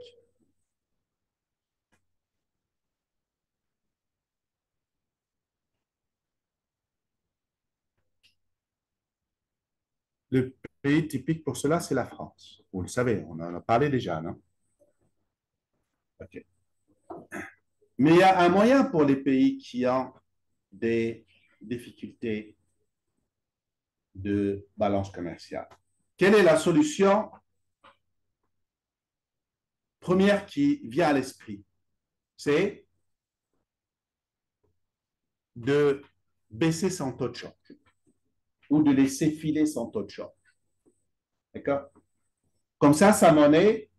le pays typique pour cela, c'est la France. Vous le savez, on en a parlé déjà, non? Okay. Mais il y a un moyen pour les pays qui ont des difficultés de balance commerciale. Quelle est la solution première qui vient à l'esprit? C'est de baisser son taux de change ou de laisser filer son taux de change. D'accord? Comme ça, sa monnaie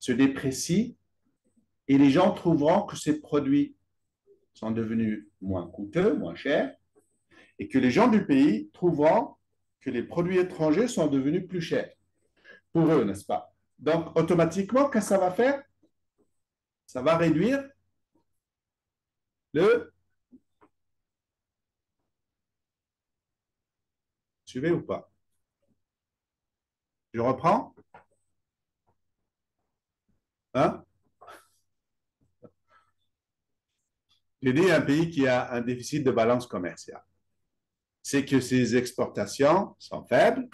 se déprécie et les gens trouveront que ces produits sont devenus moins coûteux, moins chers, et que les gens du pays trouveront que les produits étrangers sont devenus plus chers pour eux, n'est-ce pas? Donc, automatiquement, qu'est-ce que ça va faire? Ça va réduire le... Suivez ou pas? Je reprends. Hein? J'ai dit un pays qui a un déficit de balance commerciale. C'est que ses exportations sont faibles,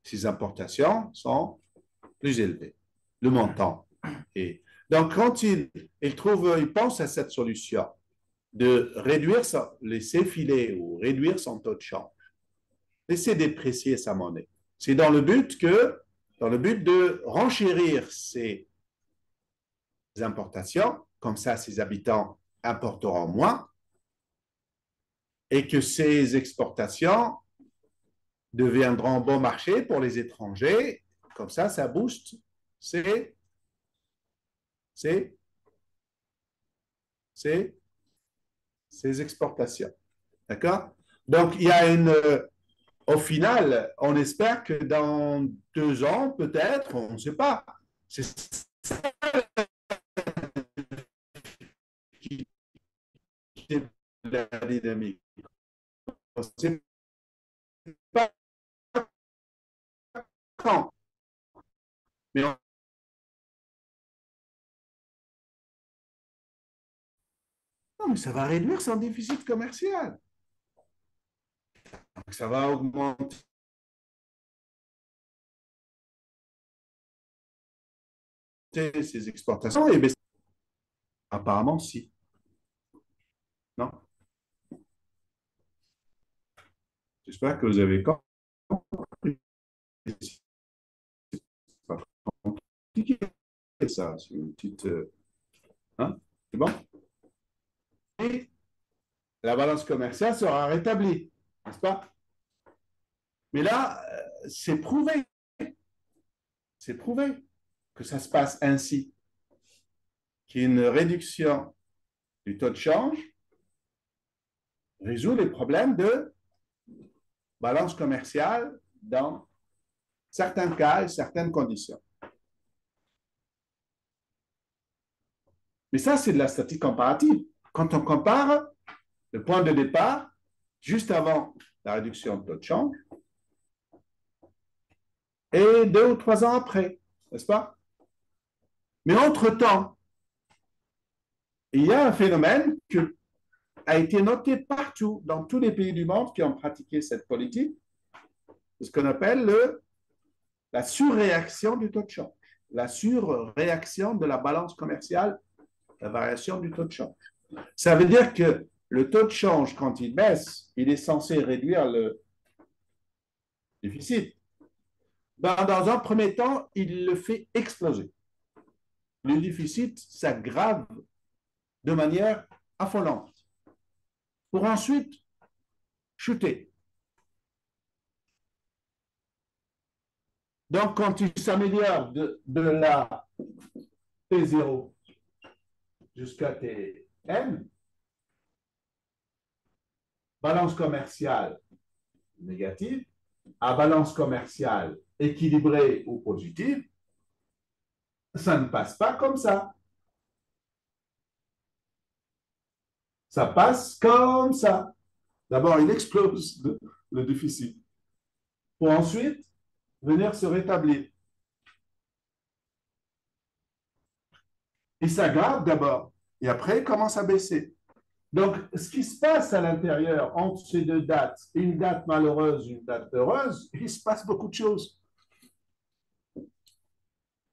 ses importations sont plus élevées. Le montant. Et donc, quand il pense à cette solution de réduire, laisser filer ou réduire son taux de change, laisser déprécier sa monnaie, c'est dans le but de renchérir ses importations, comme ça ses habitants importeront moins, et que ces exportations deviendront bon marché pour les étrangers. Comme ça booste ces, ces, ces, ces exportations. D'accord? Donc, il y a au final, on espère que dans 2 ans, peut-être, on ne sait pas. C'est ça qui est la dynamique. On ne sait pas quand, mais non, mais ça va réduire son déficit commercial. Donc, ça va augmenter ses exportations. Et bien, apparemment, si. Non? J'espère que vous avez compris. C'est pas compliqué, ça. C'est une petite. Hein? C'est bon? Et la balance commerciale sera rétablie, n'est-ce pas? Mais là, c'est prouvé que ça se passe ainsi, qu'il y ait une réduction du taux de change résout les problèmes de balance commerciale dans certains cas et certaines conditions. Mais ça, c'est de la statistique comparative. Quand on compare le point de départ juste avant la réduction de taux de change et 2 ou 3 ans après, n'est-ce pas? Mais entre-temps, il y a un phénomène qui a été noté partout, dans tous les pays du monde qui ont pratiqué cette politique, c'est ce qu'on appelle la surréaction du taux de change, la surréaction de la balance commerciale, la variation du taux de change. Ça veut dire que le taux de change, quand il baisse, il est censé réduire le déficit. Dans un premier temps, il le fait exploser. Le déficit s'aggrave de manière affolante pour ensuite chuter. Donc, quand il s'améliore de la T0 jusqu'à Tn, balance commerciale négative, à balance commerciale équilibrée ou positive, ça ne passe pas comme ça. Ça passe comme ça. D'abord, il explose le déficit pour ensuite venir se rétablir. Il s'aggrave d'abord et après, il commence à baisser. Donc, ce qui se passe à l'intérieur entre ces deux dates, une date malheureuse, une date heureuse, il se passe beaucoup de choses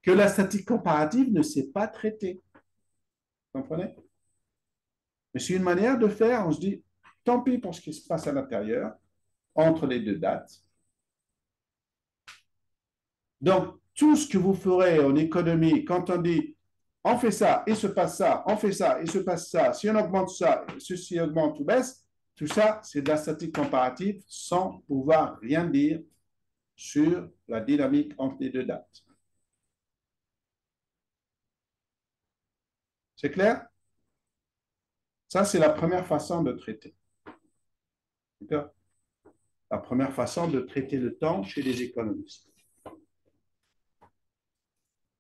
que la statistique comparative ne sait pas traiter. Vous comprenez? Mais c'est une manière de faire, on se dit, tant pis pour ce qui se passe à l'intérieur, entre les deux dates. Donc, tout ce que vous ferez en économie, quand on dit, on fait ça, il se passe ça, on fait ça, il se passe ça, si on augmente ça, ceci augmente ou baisse, tout ça, c'est de la statistique comparative sans pouvoir rien dire sur la dynamique entre les deux dates. C'est clair? Ça, c'est la première façon de traiter. D'accord? La première façon de traiter le temps chez les économistes.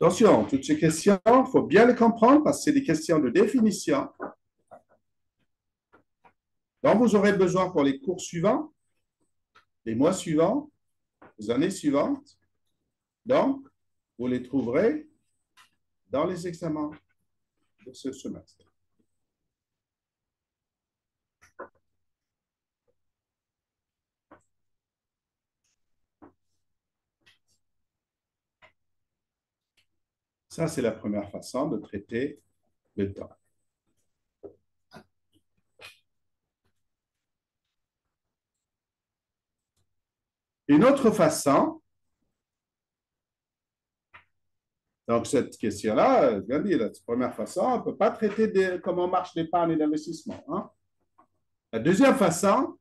Attention, toutes ces questions, il faut bien les comprendre parce que c'est des questions de définition dont vous aurez besoin pour les cours suivants, les mois suivants, les années suivantes, Donc, vous les trouverez dans les examens de ce semestre. Ça, c'est la première façon de traiter le temps. Une autre façon, donc cette question-là, bien dit, la première façon, on ne peut pas traiter comment marche l'épargne et l'investissement. Hein? La deuxième façon,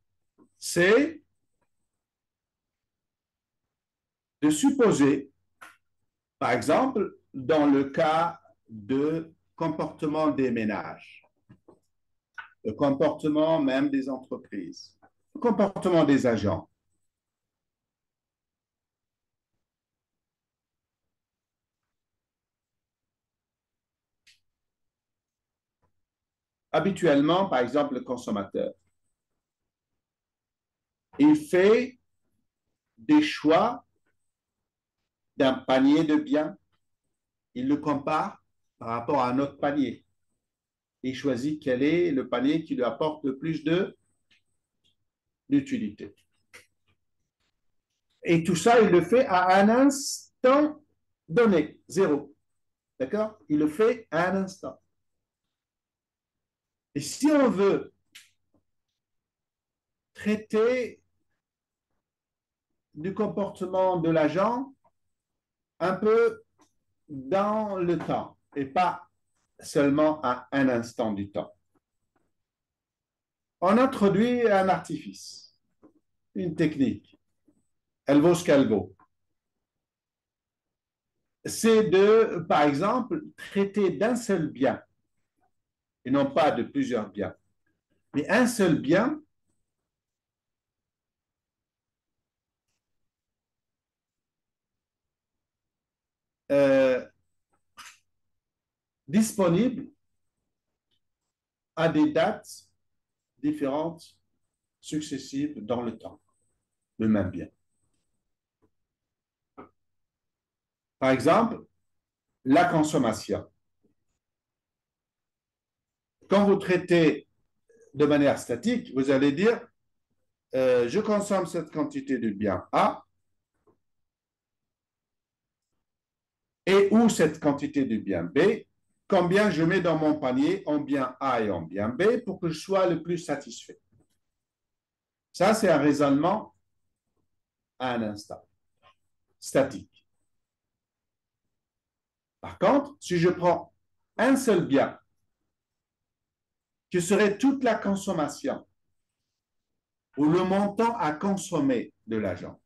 c'est de supposer, par exemple, dans le cas de comportement des ménages, le comportement même des entreprises, le comportement des agents. Habituellement, par exemple, le consommateur, il fait des choix d'un panier de biens, il le compare par rapport à un autre panier. Il choisit quel est le panier qui lui apporte le plus d'utilité. Et tout ça, il le fait à un instant donné, zéro. D'accord? Il le fait à un instant. Et si on veut traiter du comportement de l'agent un peu dans le temps et pas seulement à un instant du temps, on introduit un artifice, une technique. Elle vaut ce qu'elle vaut. C'est de, par exemple, traiter d'un seul bien, et non pas de plusieurs biens, mais un seul bien euh, disponible à des dates différentes, successives dans le temps, le même bien. Par exemple, la consommation. Quand vous traitez de manière statique, vous allez dire, je consomme cette quantité de bien A et ou cette quantité de bien B, combien je mets dans mon panier en bien A et en bien B pour que je sois le plus satisfait. Ça, c'est un raisonnement à un instant, statique. Par contre, si je prends un seul bien, qui serait toute la consommation ou le montant à consommer de l'agent,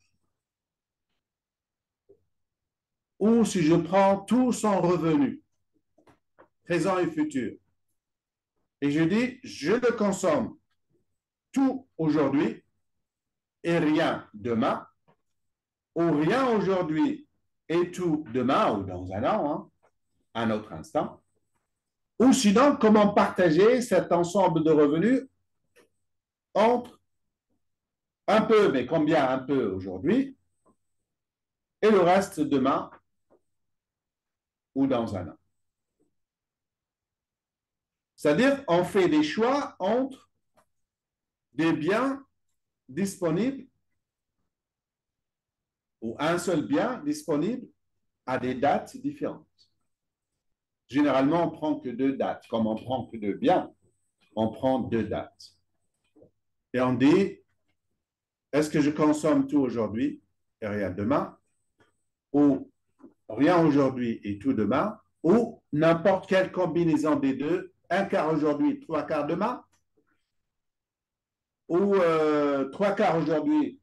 ou si je prends tout son revenu, présent et futur, et je dis, je le consomme tout aujourd'hui et rien demain, ou rien aujourd'hui et tout demain ou dans un an, hein, un autre instant, ou sinon, comment partager cet ensemble de revenus entre un peu, mais combien un peu aujourd'hui, et le reste demain ou dans un an. C'est-à-dire, on fait des choix entre des biens disponibles ou un seul bien disponible à des dates différentes. Généralement, on prend que deux dates. Comme on prend que deux biens, on prend deux dates. Et on dit, est-ce que je consomme tout aujourd'hui et rien demain, ou rien aujourd'hui et tout demain, ou n'importe quelle combinaison des deux, un quart aujourd'hui, trois quarts demain, ou trois quarts aujourd'hui,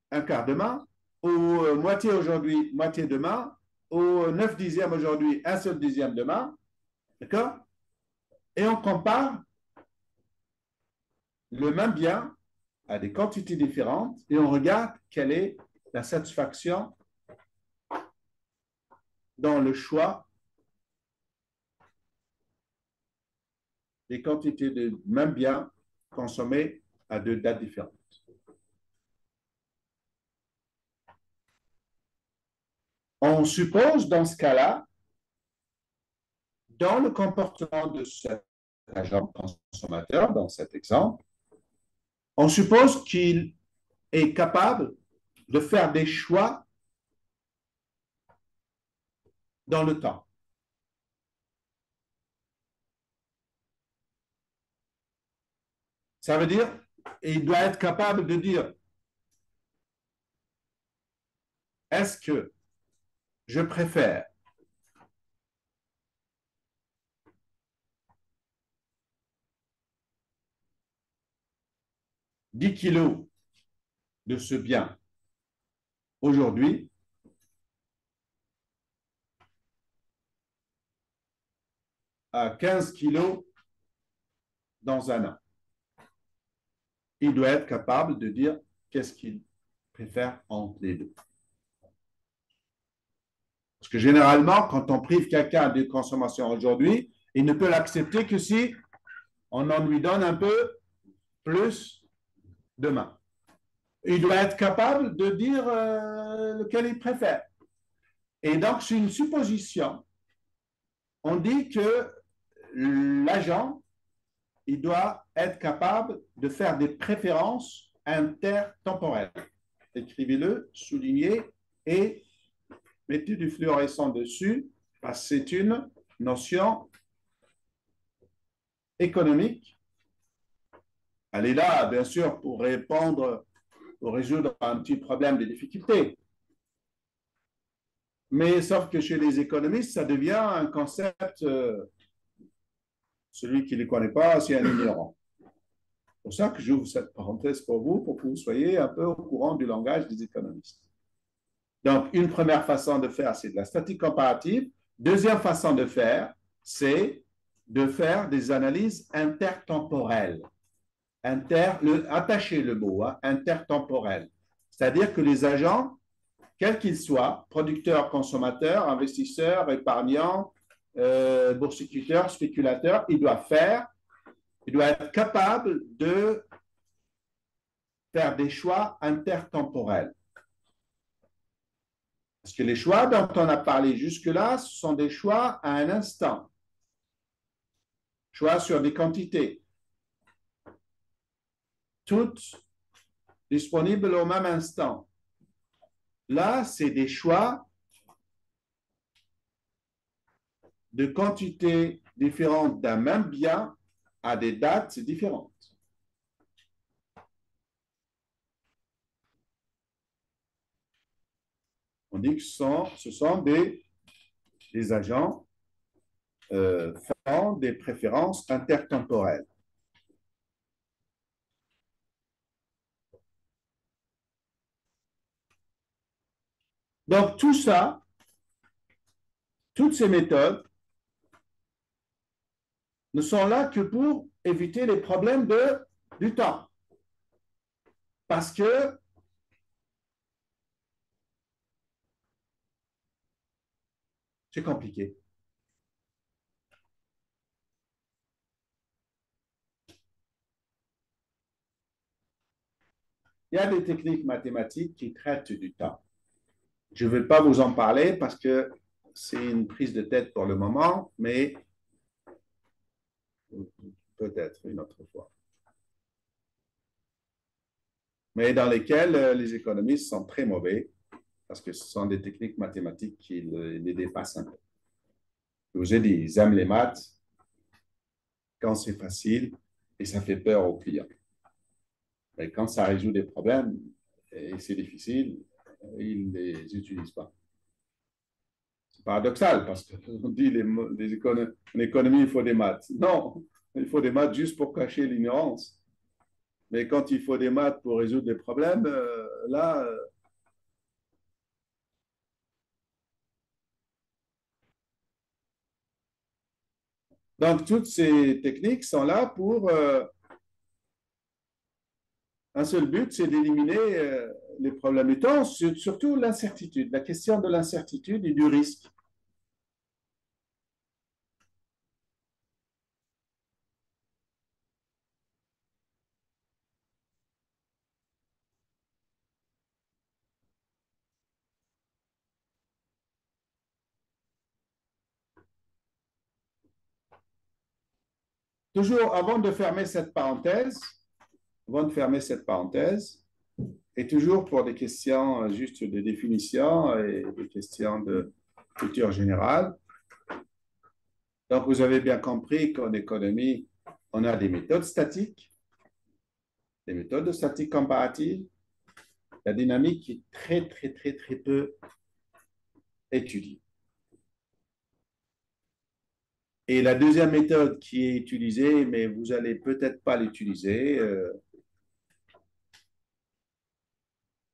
un quart demain, ou moitié aujourd'hui, moitié demain, ou 9 dixièmes aujourd'hui, un seul dixième demain, d'accord? Et on compare le même bien à des quantités différentes et on regarde quelle est la satisfaction dans le choix des quantités de même bien consommées à deux dates différentes. On suppose dans ce cas-là, dans le comportement de cet agent consommateur, dans cet exemple, on suppose qu'il est capable de faire des choix dans le temps. Ça veut dire, il doit être capable de dire, est-ce que je préfère 10 kilos de ce bien aujourd'hui à 15 kilos dans un an. Il doit être capable de dire qu'est-ce qu'il préfère entre les deux. Parce que généralement, quand on prive quelqu'un de consommation aujourd'hui, il ne peut l'accepter que si on en lui donne un peu plus demain. Il doit être capable de dire lequel il préfère. Et donc, c'est une supposition. On dit que l'agent, il doit être capable de faire des préférences intertemporelles. Écrivez-le, soulignez et mettez du fluorescent dessus, parce que c'est une notion économique. Elle est là, bien sûr, pour répondre, pour résoudre un petit problème de difficulté. Mais sauf que chez les économistes, ça devient un concept, celui qui ne le connaît pas, c'est un ignorant. C'est pour ça que j'ouvre cette parenthèse pour que vous soyez un peu au courant du langage des économistes. Donc, une première façon de faire, c'est de la statistique comparative. Deuxième façon de faire, c'est de faire des analyses intertemporelles. Attachez le mot, hein, intertemporel. C'est-à-dire que les agents, quels qu'ils soient, producteurs, consommateurs, investisseurs, épargnants, boursiculteurs, spéculateurs, ils doivent être capables de faire des choix intertemporels. Parce que les choix dont on a parlé jusque-là, ce sont des choix à un instant. Choix sur des quantités. Toutes disponibles au même instant. Là, c'est des choix de quantités différentes d'un même bien à des dates différentes. On dit que ce sont des agents faisant des préférences intertemporelles. Donc, tout ça, toutes ces méthodes ne sont là que pour éviter les problèmes du temps. Parce que c'est compliqué. Il y a des techniques mathématiques qui traitent du temps. Je ne vais pas vous en parler parce que c'est une prise de tête pour le moment, mais peut-être une autre fois. Mais dans lesquelles les économistes sont très mauvais parce que ce sont des techniques mathématiques qui les dépassent un peu. Je vous ai dit, ils aiment les maths quand c'est facile et ça fait peur aux clients. Mais quand ça résout des problèmes et c'est difficile, ils ne les utilisent pas. C'est paradoxal parce qu'on dit en économie, il faut des maths. Non, il faut des maths juste pour cacher l'ignorance. Mais quand il faut des maths pour résoudre des problèmes, là, donc toutes ces techniques sont là pour un seul but, c'est d'éliminer les problèmes du temps, surtout l'incertitude, la question de l'incertitude et du risque. toujours avant de fermer cette parenthèse, et toujours pour des questions juste de définition et des questions de culture générale. Donc, vous avez bien compris qu'en économie, on a des méthodes statiques, des méthodes de statique comparative. La dynamique est très, très, très, très peu étudiée. Et la deuxième méthode qui est utilisée, mais vous n'allez peut-être pas l'utiliser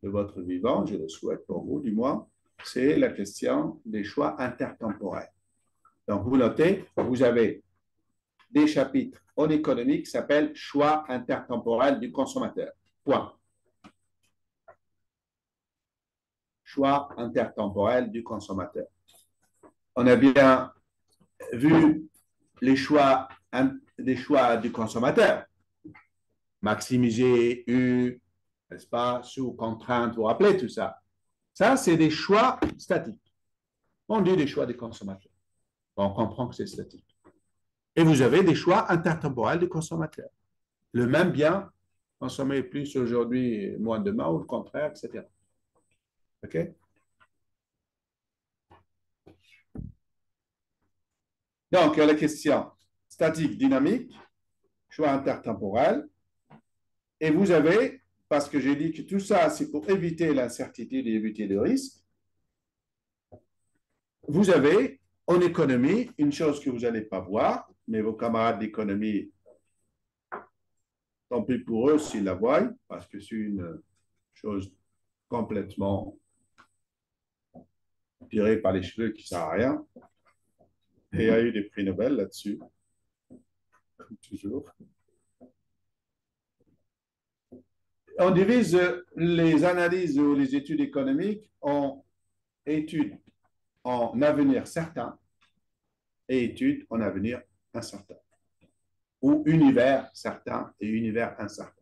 de votre vivant, je le souhaite pour vous du moins, c'est la question des choix intertemporels. Donc, vous notez, vous avez des chapitres en économie qui s'appellent choix intertemporels du consommateur. Point. Choix intertemporel du consommateur. On a bien vu les choix, des choix du consommateur. Maximiser U, n'est-ce pas, sous contrainte, vous vous rappelez tout ça. Ça, c'est des choix statiques. On dit des choix des consommateurs. On comprend que c'est statique. Et vous avez des choix intertemporels du consommateur. Le même bien consommer plus aujourd'hui, moins demain, ou le contraire, etc. OK? Donc, il y a la question statique, dynamique, choix intertemporel. Et vous avez, parce que j'ai dit que tout ça, c'est pour éviter l'incertitude et éviter le risque, vous avez en économie une chose que vous n'allez pas voir, mais vos camarades d'économie, tant pis pour eux s'ils la voient, parce que c'est une chose complètement tirée par les cheveux qui ne sert à rien. Et il y a eu des prix Nobel là-dessus, comme toujours. On divise les analyses ou les études économiques en études en avenir certain et études en avenir incertain, ou univers certain et univers incertain.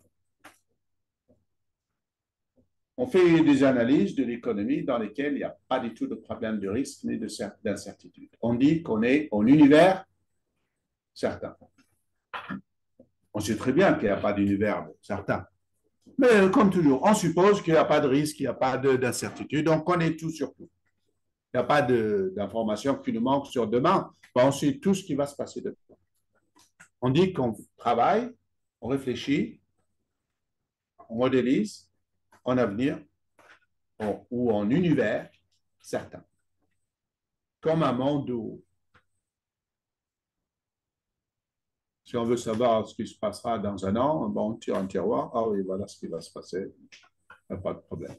On fait des analyses de l'économie dans lesquelles il n'y a pas du tout de problème de risque ni d'incertitude. On dit qu'on est en univers certain. On sait très bien qu'il n'y a pas d'univers certain. Mais comme toujours, on suppose qu'il n'y a pas de risque, il n'y a pas d'incertitude, donc on est tout sur tout. Il n'y a pas d'informations qui nous manquent sur demain. On sait tout ce qui va se passer demain. On dit qu'on travaille, on réfléchit, on modélise en avenir ou en univers certain. Comme un monde où, si on veut savoir ce qui se passera dans un an, on tire un tiroir, ah oui, voilà ce qui va se passer, il n'y a pas de problème.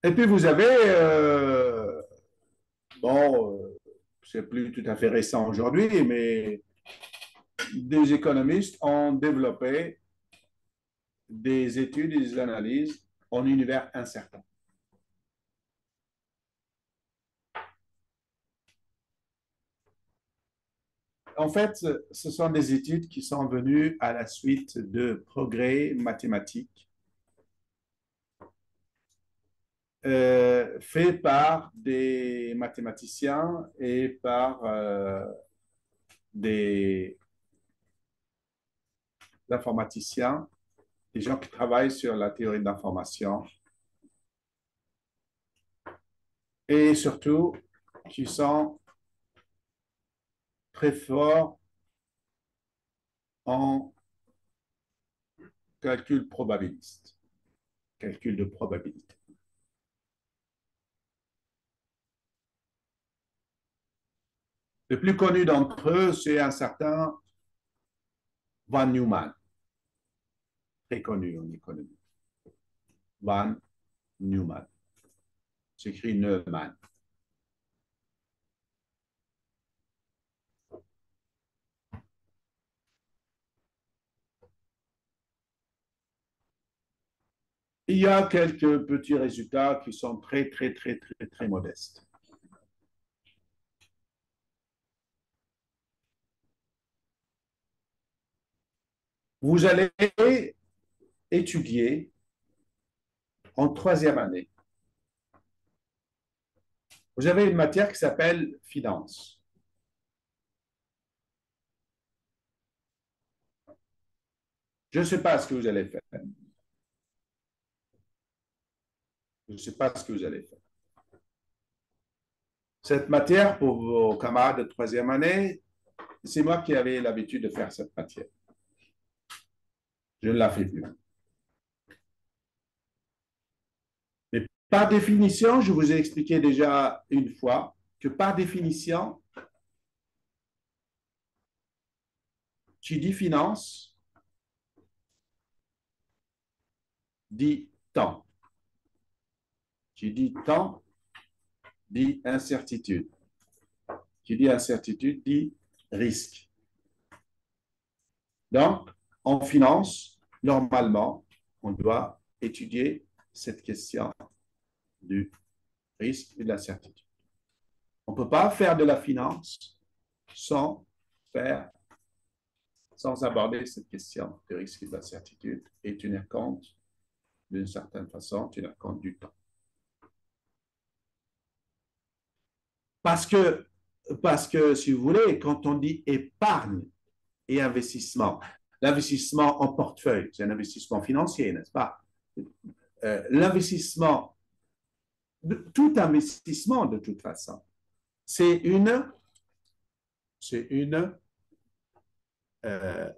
Et puis vous avez, c'est plus tout à fait récent aujourd'hui, mais des économistes ont développé des études et des analyses en univers incertain. En fait, ce sont des études qui sont venues à la suite de progrès mathématiques faits par des mathématiciens et par des informaticiens, des gens qui travaillent sur la théorie de l'information et surtout qui sont très forts en calcul probabiliste, calcul de probabilité. Le plus connu d'entre eux, c'est un certain Von Neumann, très connu en économie. Von Neumann. S'écrit Neumann. Il y a quelques petits résultats qui sont très, très, très, très, très modestes. Vous allez étudier en troisième année Vous avez une matière qui s'appelle finance. Je ne sais pas ce que vous allez faire. Je ne sais pas ce que vous allez faire. Cette matière, pour vos camarades de troisième année, c'est moi qui avais l'habitude de faire cette matière. Je ne la fais plus. Mais par définition, je vous ai expliqué déjà une fois que par définition, qui dit finance, dit temps. Qui dit temps, dit incertitude. Qui dit incertitude, dit risque. Donc, en finance, normalement, on doit étudier cette question du risque et de l'incertitude. On ne peut pas faire de la finance sans faire, sans aborder cette question du risque et de l'incertitude et tenir compte, d'une certaine façon, tenir compte du temps. Parce que, si vous voulez, quand on dit épargne et investissement, l'investissement en portefeuille, c'est un investissement financier, n'est-ce pas? L'investissement, tout investissement de toute façon, c'est euh,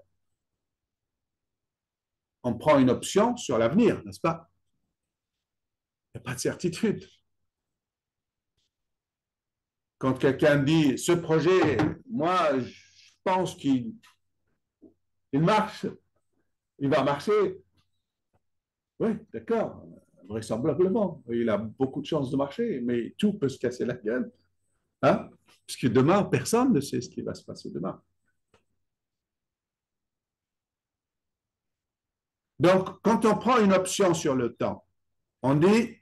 on prend une option sur l'avenir, n'est-ce pas? Il n'y a pas de certitude. Quand quelqu'un dit ce projet, moi, je pense qu'il marche, il va marcher. Oui, d'accord, vraisemblablement. Il a beaucoup de chances de marcher, mais tout peut se casser la gueule. Hein? Parce que demain, personne ne sait ce qui va se passer demain. Donc, quand on prend une option sur le temps, on dit,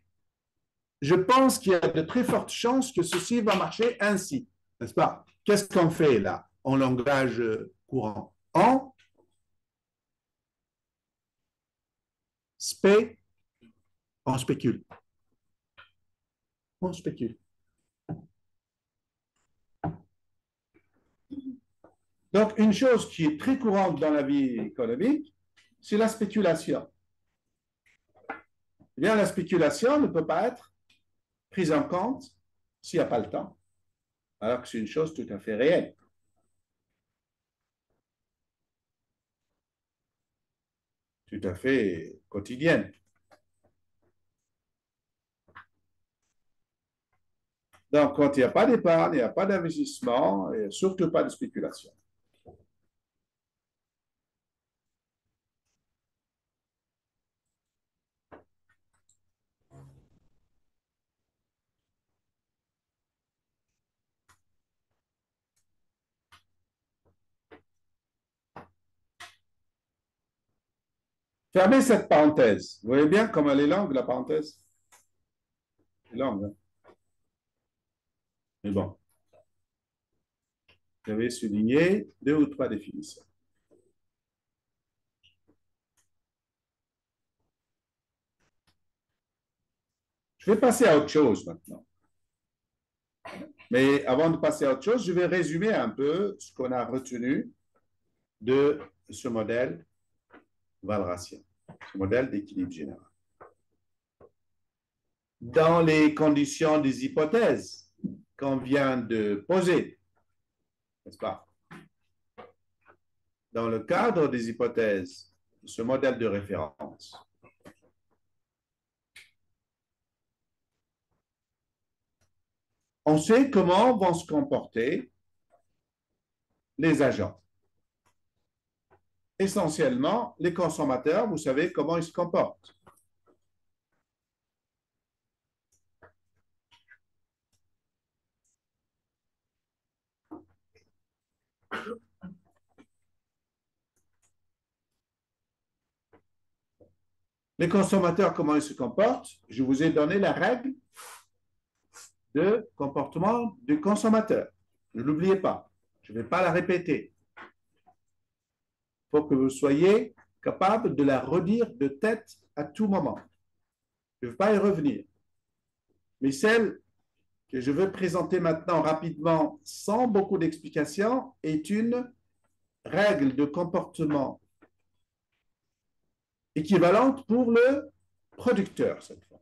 je pense qu'il y a de très fortes chances que ceci va marcher ainsi, n'est-ce pas? Qu'est-ce qu'on fait là, en langage courant? Spé, on spécule. On spécule. Donc, une chose qui est très courante dans la vie économique, c'est la spéculation. Eh bien, la spéculation ne peut pas être prise en compte s'il n'y a pas le temps, alors que c'est une chose tout à fait réelle. Tout à fait quotidienne. Donc, quand il n'y a pas d'épargne, il n'y a pas d'investissement, et surtout pas de spéculation. Fermez cette parenthèse. Vous voyez bien comme elle est longue, la parenthèse? Elle est longue, hein? Mais bon, j'avais souligné deux ou trois définitions. Je vais passer à autre chose maintenant. Mais avant de passer à autre chose, je vais résumer un peu ce qu'on a retenu de ce modèle Walrasien, ce modèle d'équilibre général. Dans les conditions des hypothèses qu'on vient de poser, n'est-ce pas? Dans le cadre des hypothèses de ce modèle de référence, on sait comment vont se comporter les agents. Essentiellement, les consommateurs, vous savez comment ils se comportent. Les consommateurs, comment ils se comportent? Je vous ai donné la règle de comportement du consommateur. Ne l'oubliez pas. Je ne vais pas la répéter. Il faut que vous soyez capable de la redire de tête à tout moment. Je ne vais pas y revenir. Mais celle que je veux présenter maintenant rapidement, sans beaucoup d'explications, est une règle de comportement équivalente pour le producteur, cette fois.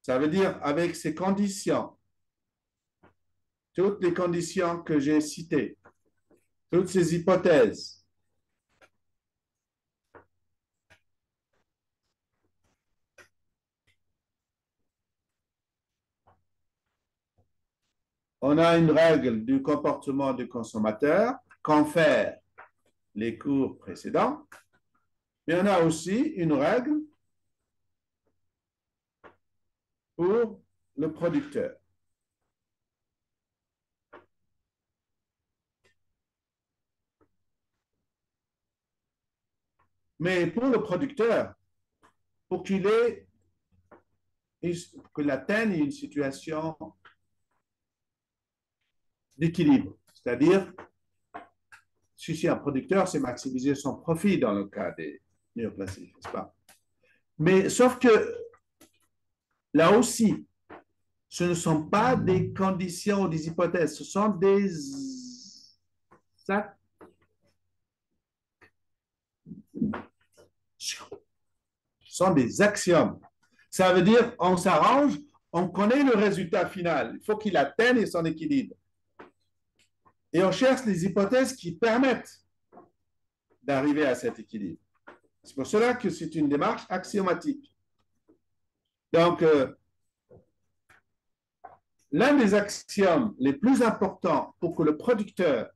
Ça veut dire avec ces conditions, toutes les conditions que j'ai citées, toutes ces hypothèses, on a une règle du comportement du consommateur, confère les cours précédents, mais on a aussi une règle pour le producteur. Mais pour le producteur, pour qu'il atteigne une situation d'équilibre, c'est-à-dire, si c'est un producteur, c'est maximiser son profit dans le cas des néoplastiques, n'est-ce pas? Mais sauf que là aussi, ce ne sont pas des conditions ou des hypothèses, ce sont des axiomes. Ça veut dire, on s'arrange, on connaît le résultat final. Il faut qu'il atteigne son équilibre. Et on cherche les hypothèses qui permettent d'arriver à cet équilibre. C'est pour cela que c'est une démarche axiomatique. Donc, l'un des axiomes les plus importants pour que le producteur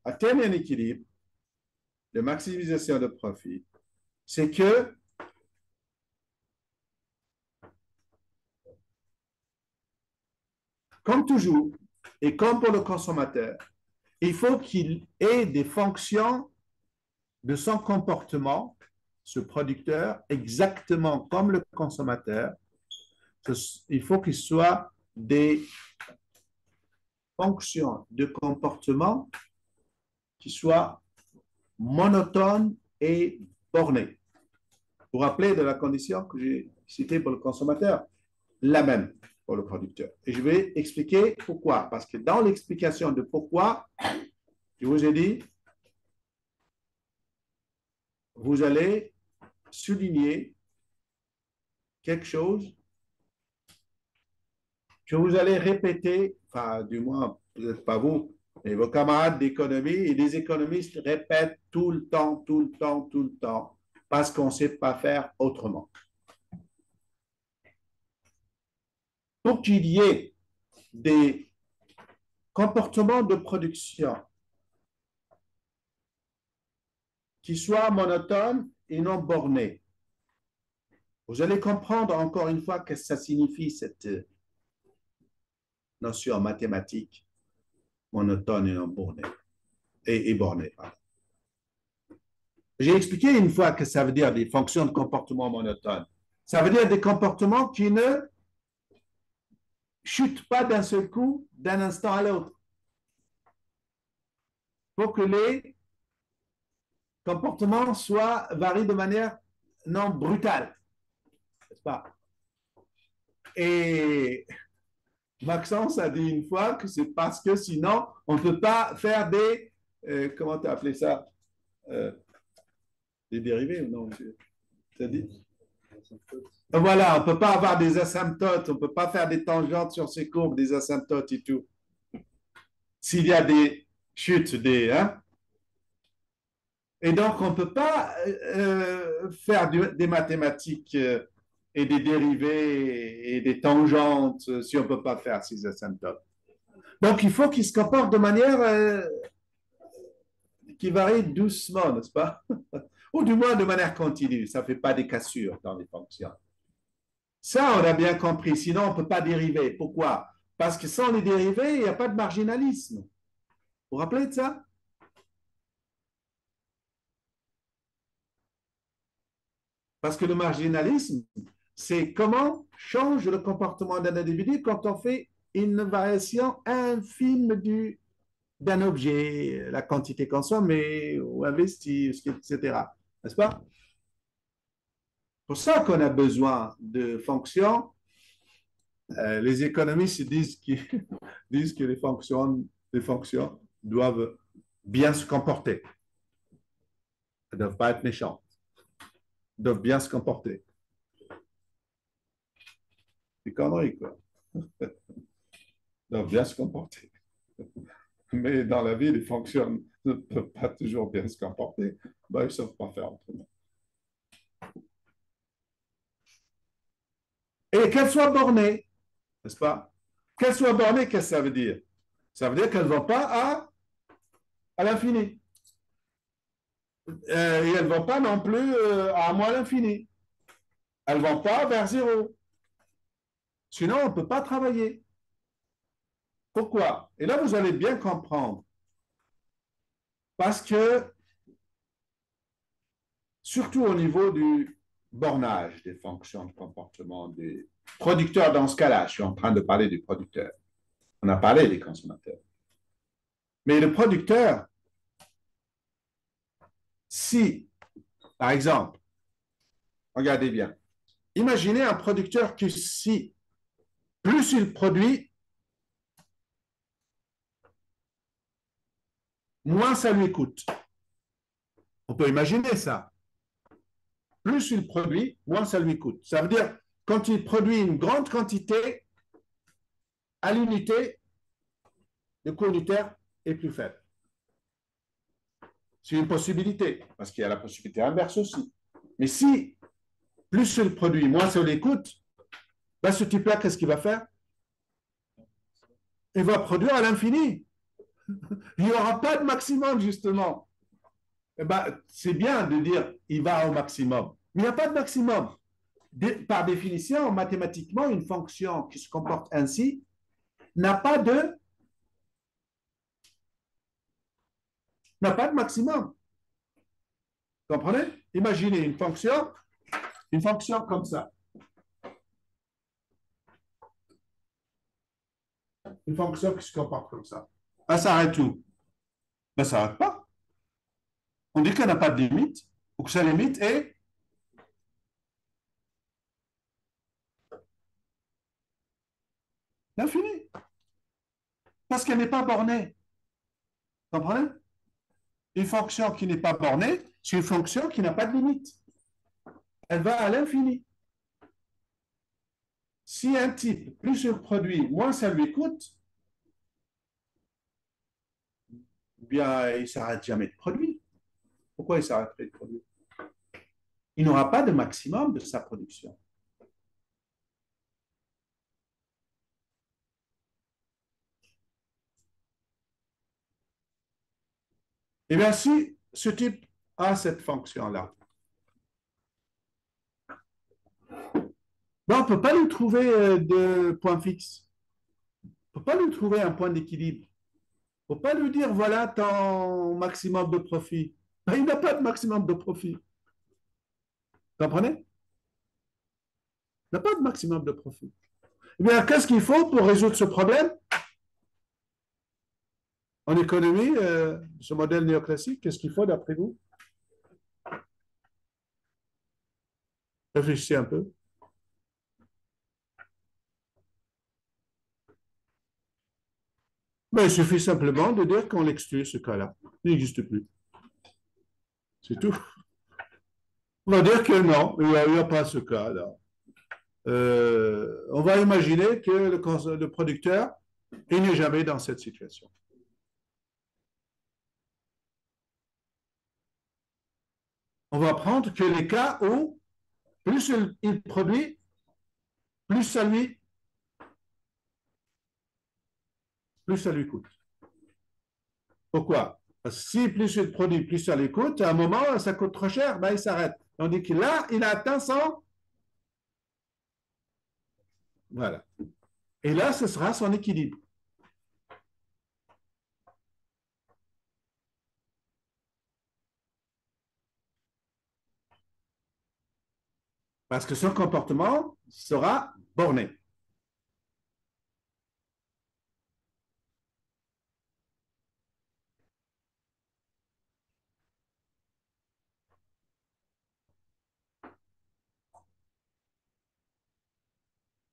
atteigne un équilibre de maximisation de profit, c'est que comme toujours, et comme pour le consommateur, il faut qu'il ait des fonctions de son comportement, ce producteur, exactement comme le consommateur. Il faut qu'il soit des fonctions de comportement qui soient monotones et bornées. Vous vous rappelez de la condition que j'ai citée pour le consommateur? La même pour le producteur. Et je vais expliquer pourquoi. Parce que dans l'explication de pourquoi, je vous ai dit, vous allez souligner quelque chose que vous allez répéter, enfin, du moins, peut-être pas vous, mais vos camarades d'économie et des économistes répètent tout le temps, tout le temps, tout le temps, parce qu'on ne sait pas faire autrement. Pour qu'il y ait des comportements de production qui soient monotones et non bornés, vous allez comprendre encore une fois ce que ça signifie cette notion mathématique monotone et non bornée. Et bornée. J'ai expliqué une fois que ça veut dire des fonctions de comportement monotone. Ça veut dire des comportements qui ne chutent pas d'un seul coup, d'un instant à l'autre. Il faut que les comportements varient de manière non brutale. N'est-ce pas? Et Maxence a dit une fois que c'est parce que sinon, on ne peut pas faire des, comment tu as appelé ça? Des dérivés ou non? Dit? Voilà, on ne peut pas avoir des asymptotes, on ne peut pas faire des tangentes sur ces courbes, des asymptotes et tout. S'il y a des chutes, hein? Et donc, on ne peut pas faire des mathématiques et des dérivés et des tangentes si on ne peut pas faire ces asymptotes. Donc, il faut qu'ils se comportent de manière qui varie doucement, n'est-ce pas? Ou du moins de manière continue. Ça ne fait pas des cassures dans les fonctions. Ça, on a bien compris. Sinon, on ne peut pas dériver. Pourquoi? Parce que sans les dérivés, il n'y a pas de marginalisme. Vous vous rappelez de ça? Parce que le marginalisme, c'est comment change le comportement d'un individu quand on fait une variation infime d'un objet, la quantité consommée ou investie, etc. n'est-ce pas? Pour ça qu'on a besoin de fonctions. Les économistes disent que les fonctions doivent bien se comporter. Elles ne doivent pas être méchantes. Elles doivent bien se comporter. C'est connerie, quoi. Elles doivent bien se comporter. Mais dans la vie, les fonctions ne peuvent pas toujours bien se comporter. Ben, ils ne savent pas faire autrement. Et qu'elles soient bornées, n'est-ce pas? Qu'elles soient bornées, qu'est-ce que ça veut dire? Ça veut dire qu'elles ne vont pas à l'infini. Et elles ne vont pas non plus à moins l'infini. Elles ne vont pas vers zéro. Sinon, on ne peut pas travailler. Pourquoi? Et là, vous allez bien comprendre. Parce que, surtout au niveau du bornage des fonctions de comportement des producteurs, dans ce cas-là, je suis en train de parler du producteur. On a parlé des consommateurs. Mais le producteur, si, par exemple, regardez bien, imaginez un producteur qui, si plus il produit, moins ça lui coûte. On peut imaginer ça. Plus il produit, moins ça lui coûte. Ça veut dire, quand il produit une grande quantité, à l'unité, le coût unitaire est plus faible. C'est une possibilité, parce qu'il y a la possibilité inverse aussi. Mais si plus il produit, moins ça lui coûte, ben ce type-là, qu'est-ce qu'il va faire? Il va produire à l'infini. Il n'y aura pas de maximum, justement. Eh ben, c'est bien de dire il va au maximum. Mais il n'y a pas de maximum. Par définition, mathématiquement, une fonction qui se comporte ainsi n'a pas de maximum. Vous comprenez? Imaginez une fonction comme ça. Une fonction qui se comporte comme ça. Elle s'arrête où? Ben, ça s'arrête pas. On dit qu'elle n'a pas de limite, ou que sa limite est l'infini, parce qu'elle n'est pas bornée. Vous comprenez? Une fonction qui n'est pas bornée, c'est une fonction qui n'a pas de limite. Elle va à l'infini. Si un type, plus il produit, moins ça lui coûte, bien, il ne s'arrête jamais de produire. Pourquoi il s'arrêterait de produire? Il n'aura pas de maximum de sa production. Eh bien, si ce type a cette fonction-là, ben, on ne peut pas lui trouver de point fixe. On ne peut pas lui trouver un point d'équilibre. Il ne faut pas lui dire, voilà ton maximum de profit. Ben, il n'a pas de maximum de profit. Vous comprenez? Il n'a pas de maximum de profit. Eh bien, qu'est-ce qu'il faut pour résoudre ce problème? En économie, ce modèle néoclassique, qu'est-ce qu'il faut d'après vous? Réfléchissez un peu. Ben, il suffit simplement de dire qu'on exclut ce cas-là. Il n'existe plus. C'est tout. On va dire que non, il n'y a pas ce cas-là. On va imaginer que le producteur, il n'est jamais dans cette situation. On va prendre que les cas où plus il produit, plus plus ça lui coûte. Pourquoi? Parce que si plus il produit, plus ça lui coûte, à un moment, ça coûte trop cher, ben, il s'arrête. Tandis que là, il a atteint son. Voilà. Et là, ce sera son équilibre. Parce que son comportement sera borné.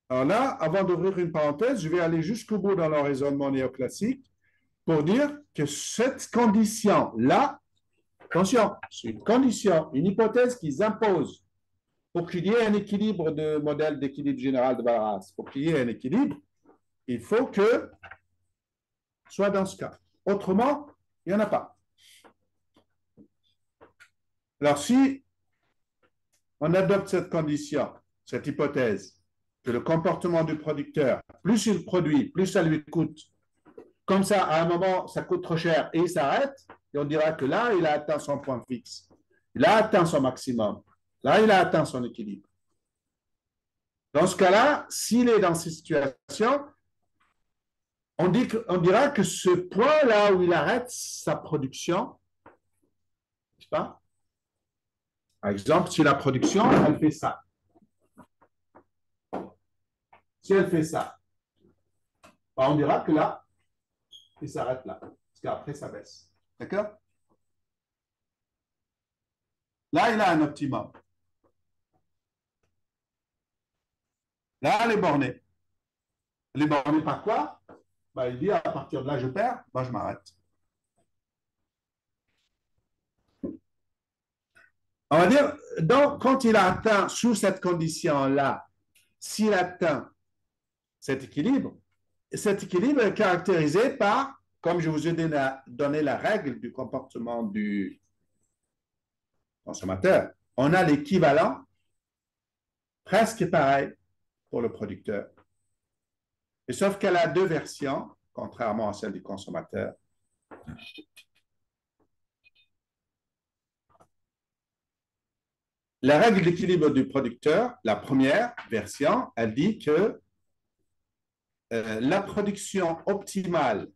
Alors là, avant d'ouvrir une parenthèse, je vais aller jusqu'au bout dans le raisonnement néoclassique pour dire que cette condition-là, attention, c'est une condition, une hypothèse qu'ils imposent pour qu'il y ait un équilibre de modèle d'équilibre général de Walras. Pour qu'il y ait un équilibre, il faut que soit dans ce cas. Autrement, il n'y en a pas. Alors, si on adopte cette condition, cette hypothèse, que le comportement du producteur, plus il produit, plus ça lui coûte, comme ça, à un moment, ça coûte trop cher et il s'arrête, et on dira que là, il a atteint son point fixe. Il a atteint son maximum. Là, il a atteint son équilibre. Dans ce cas-là, s'il est dans cette situation, on dira que ce point-là où il arrête sa production, je sais pas, par exemple, si la production, elle fait ça. Si elle fait ça, on dira que là, il s'arrête là. Parce qu'après, ça baisse. D'accord? Là, il a un optimum. Là, elle est bornée. Elle est bornée par quoi? Il dit à partir de là, je perds, je m'arrête. On va dire, donc, quand il a atteint sous cette condition-là, s'il atteint cet équilibre est caractérisé par, comme je vous ai donné la règle du comportement du consommateur, on a l'équivalent presque pareil pour le producteur. Et sauf qu'elle a deux versions, contrairement à celle du consommateur. La règle d'équilibre du producteur, la première version, elle dit que la production optimale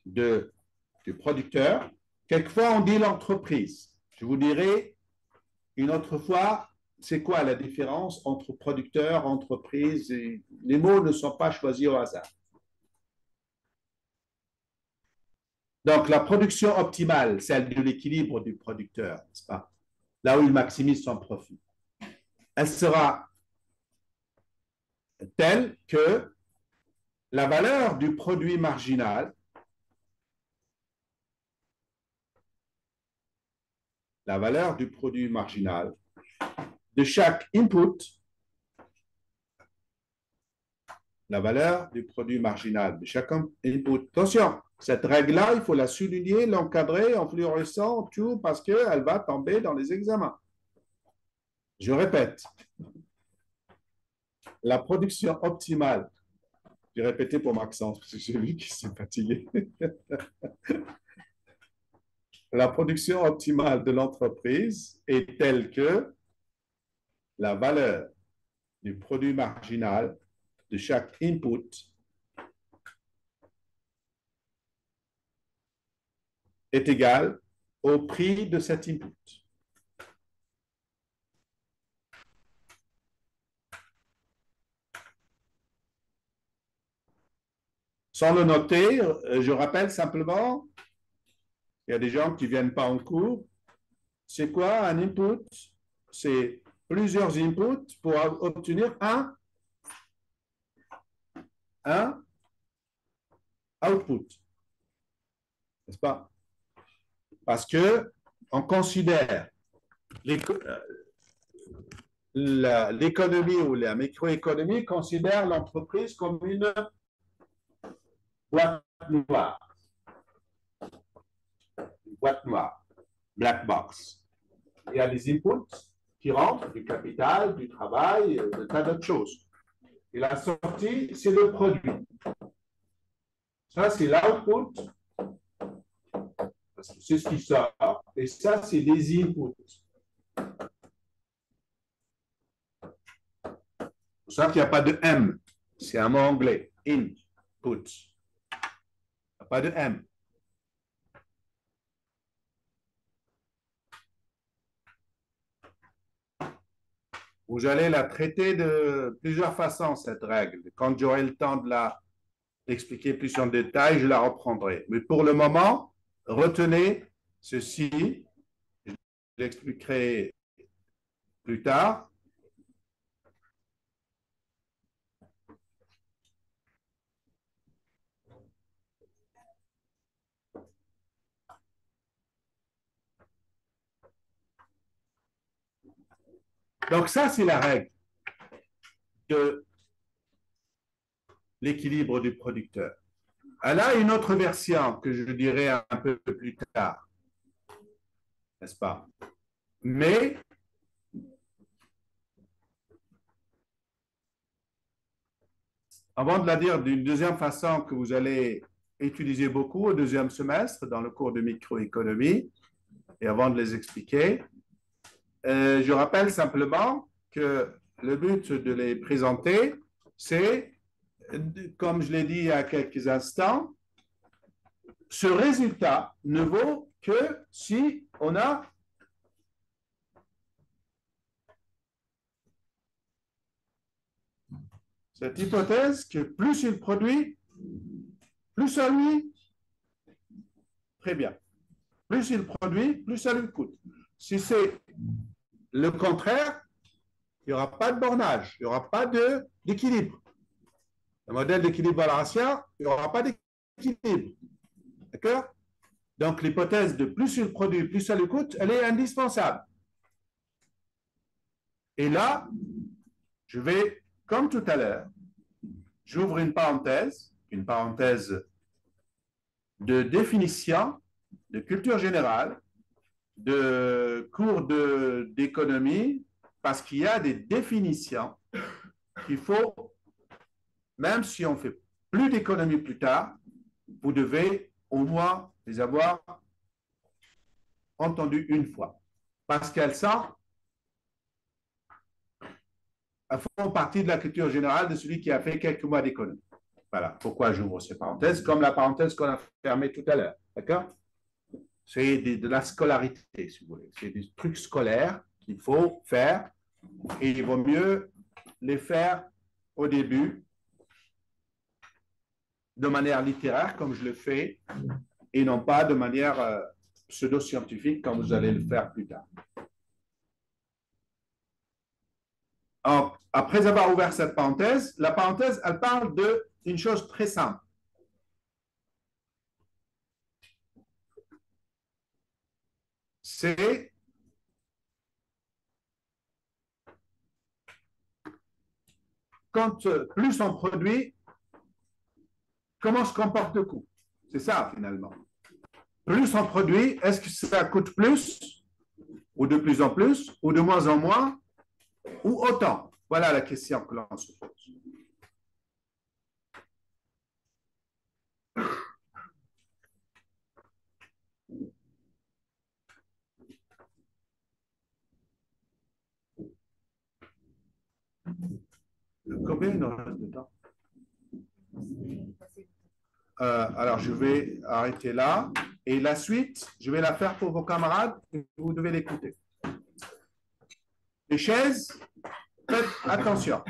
du producteur, quelquefois on dit l'entreprise. Je vous dirai une autre fois, c'est quoi la différence entre producteur, entreprise et... Les mots ne sont pas choisis au hasard. Donc, la production optimale, celle de l'équilibre du producteur, n'est-ce pas? Là où il maximise son profit. Elle sera telle que la valeur du produit marginal, de chaque input, la valeur du produit marginal de chaque input. Attention, cette règle-là, il faut la souligner, l'encadrer en fluorescent, tout, parce qu'elle va tomber dans les examens. Je répète, la production optimale, j'ai répété pour Maxence, parce que j'ai vu qu'il s'est fatigué. La production optimale de l'entreprise est telle que la valeur du produit marginal de chaque input est égale au prix de cet input. Sans le noter, je rappelle simplement, il y a des gens qui ne viennent pas en cours, c'est quoi un input? C'est plusieurs inputs pour obtenir un output. N'est-ce pas? Parce que on considère l'économie ou la microéconomie considère l'entreprise comme une boîte noire. Une boîte noire, black box. Il y a des inputs qui rentrent, du capital, du travail, de tas d'autres choses. Et la sortie, c'est le produit. Ça, c'est l'output, parce que c'est ce qui sort. Et ça, c'est des inputs. C'est pour ça qu'il n'y a pas de M. C'est un mot anglais. Input. Il n'y a pas de M. Vous allez la traiter de plusieurs façons, cette règle. Quand j'aurai le temps de l'expliquer plus en détail, je la reprendrai. Mais pour le moment, retenez ceci. Je l'expliquerai plus tard. Donc ça, c'est la règle de l'équilibre du producteur. Elle a une autre version que je dirai un peu plus tard, n'est-ce pas? Mais avant de la dire d'une deuxième façon que vous allez utiliser beaucoup au deuxième semestre dans le cours de microéconomie, et avant de les expliquer, je rappelle simplement que le but de les présenter, c'est, comme je l'ai dit il y a quelques instants, ce résultat ne vaut que si on a cette hypothèse que plus il produit, plus ça lui, très bien. Plus il produit, plus ça lui coûte. Si c'est le contraire, il n'y aura pas de bornage, il n'y aura pas d'équilibre. Le modèle d'équilibre balancien, il n'y aura pas d'équilibre. D'accord? Donc, l'hypothèse de plus il produit, plus ça lui coûte, elle est indispensable. Et là, je vais, comme tout à l'heure, j'ouvre une parenthèse de définition, de culture générale, de cours d'économie, parce qu'il y a des définitions qu'il faut, même si on fait plus d'économie plus tard, vous devez au moins les avoir entendues une fois, parce qu'elles font partie de la culture générale de celui qui a fait quelques mois d'économie. Voilà pourquoi j'ouvre ces parenthèses, comme la parenthèse qu'on a fermée tout à l'heure. D'accord? C'est de la scolarité, si vous voulez. C'est des trucs scolaires qu'il faut faire et il vaut mieux les faire au début de manière littéraire, comme je le fais, et non pas de manière pseudo-scientifique, comme vous allez le faire plus tard. Alors, après avoir ouvert cette parenthèse, la parenthèse, elle parle d'une chose très simple. C'est quand plus on produit, comment se comporte le coût. C'est ça, finalement. Plus on produit, est-ce que ça coûte plus, ou de plus en plus, ou de moins en moins, ou autant? Voilà la question que l'on se pose. Combien il nous reste de temps? Alors, je vais arrêter là. Et la suite, je vais la faire pour vos camarades. Et vous devez l'écouter. Les chaises, faites attention.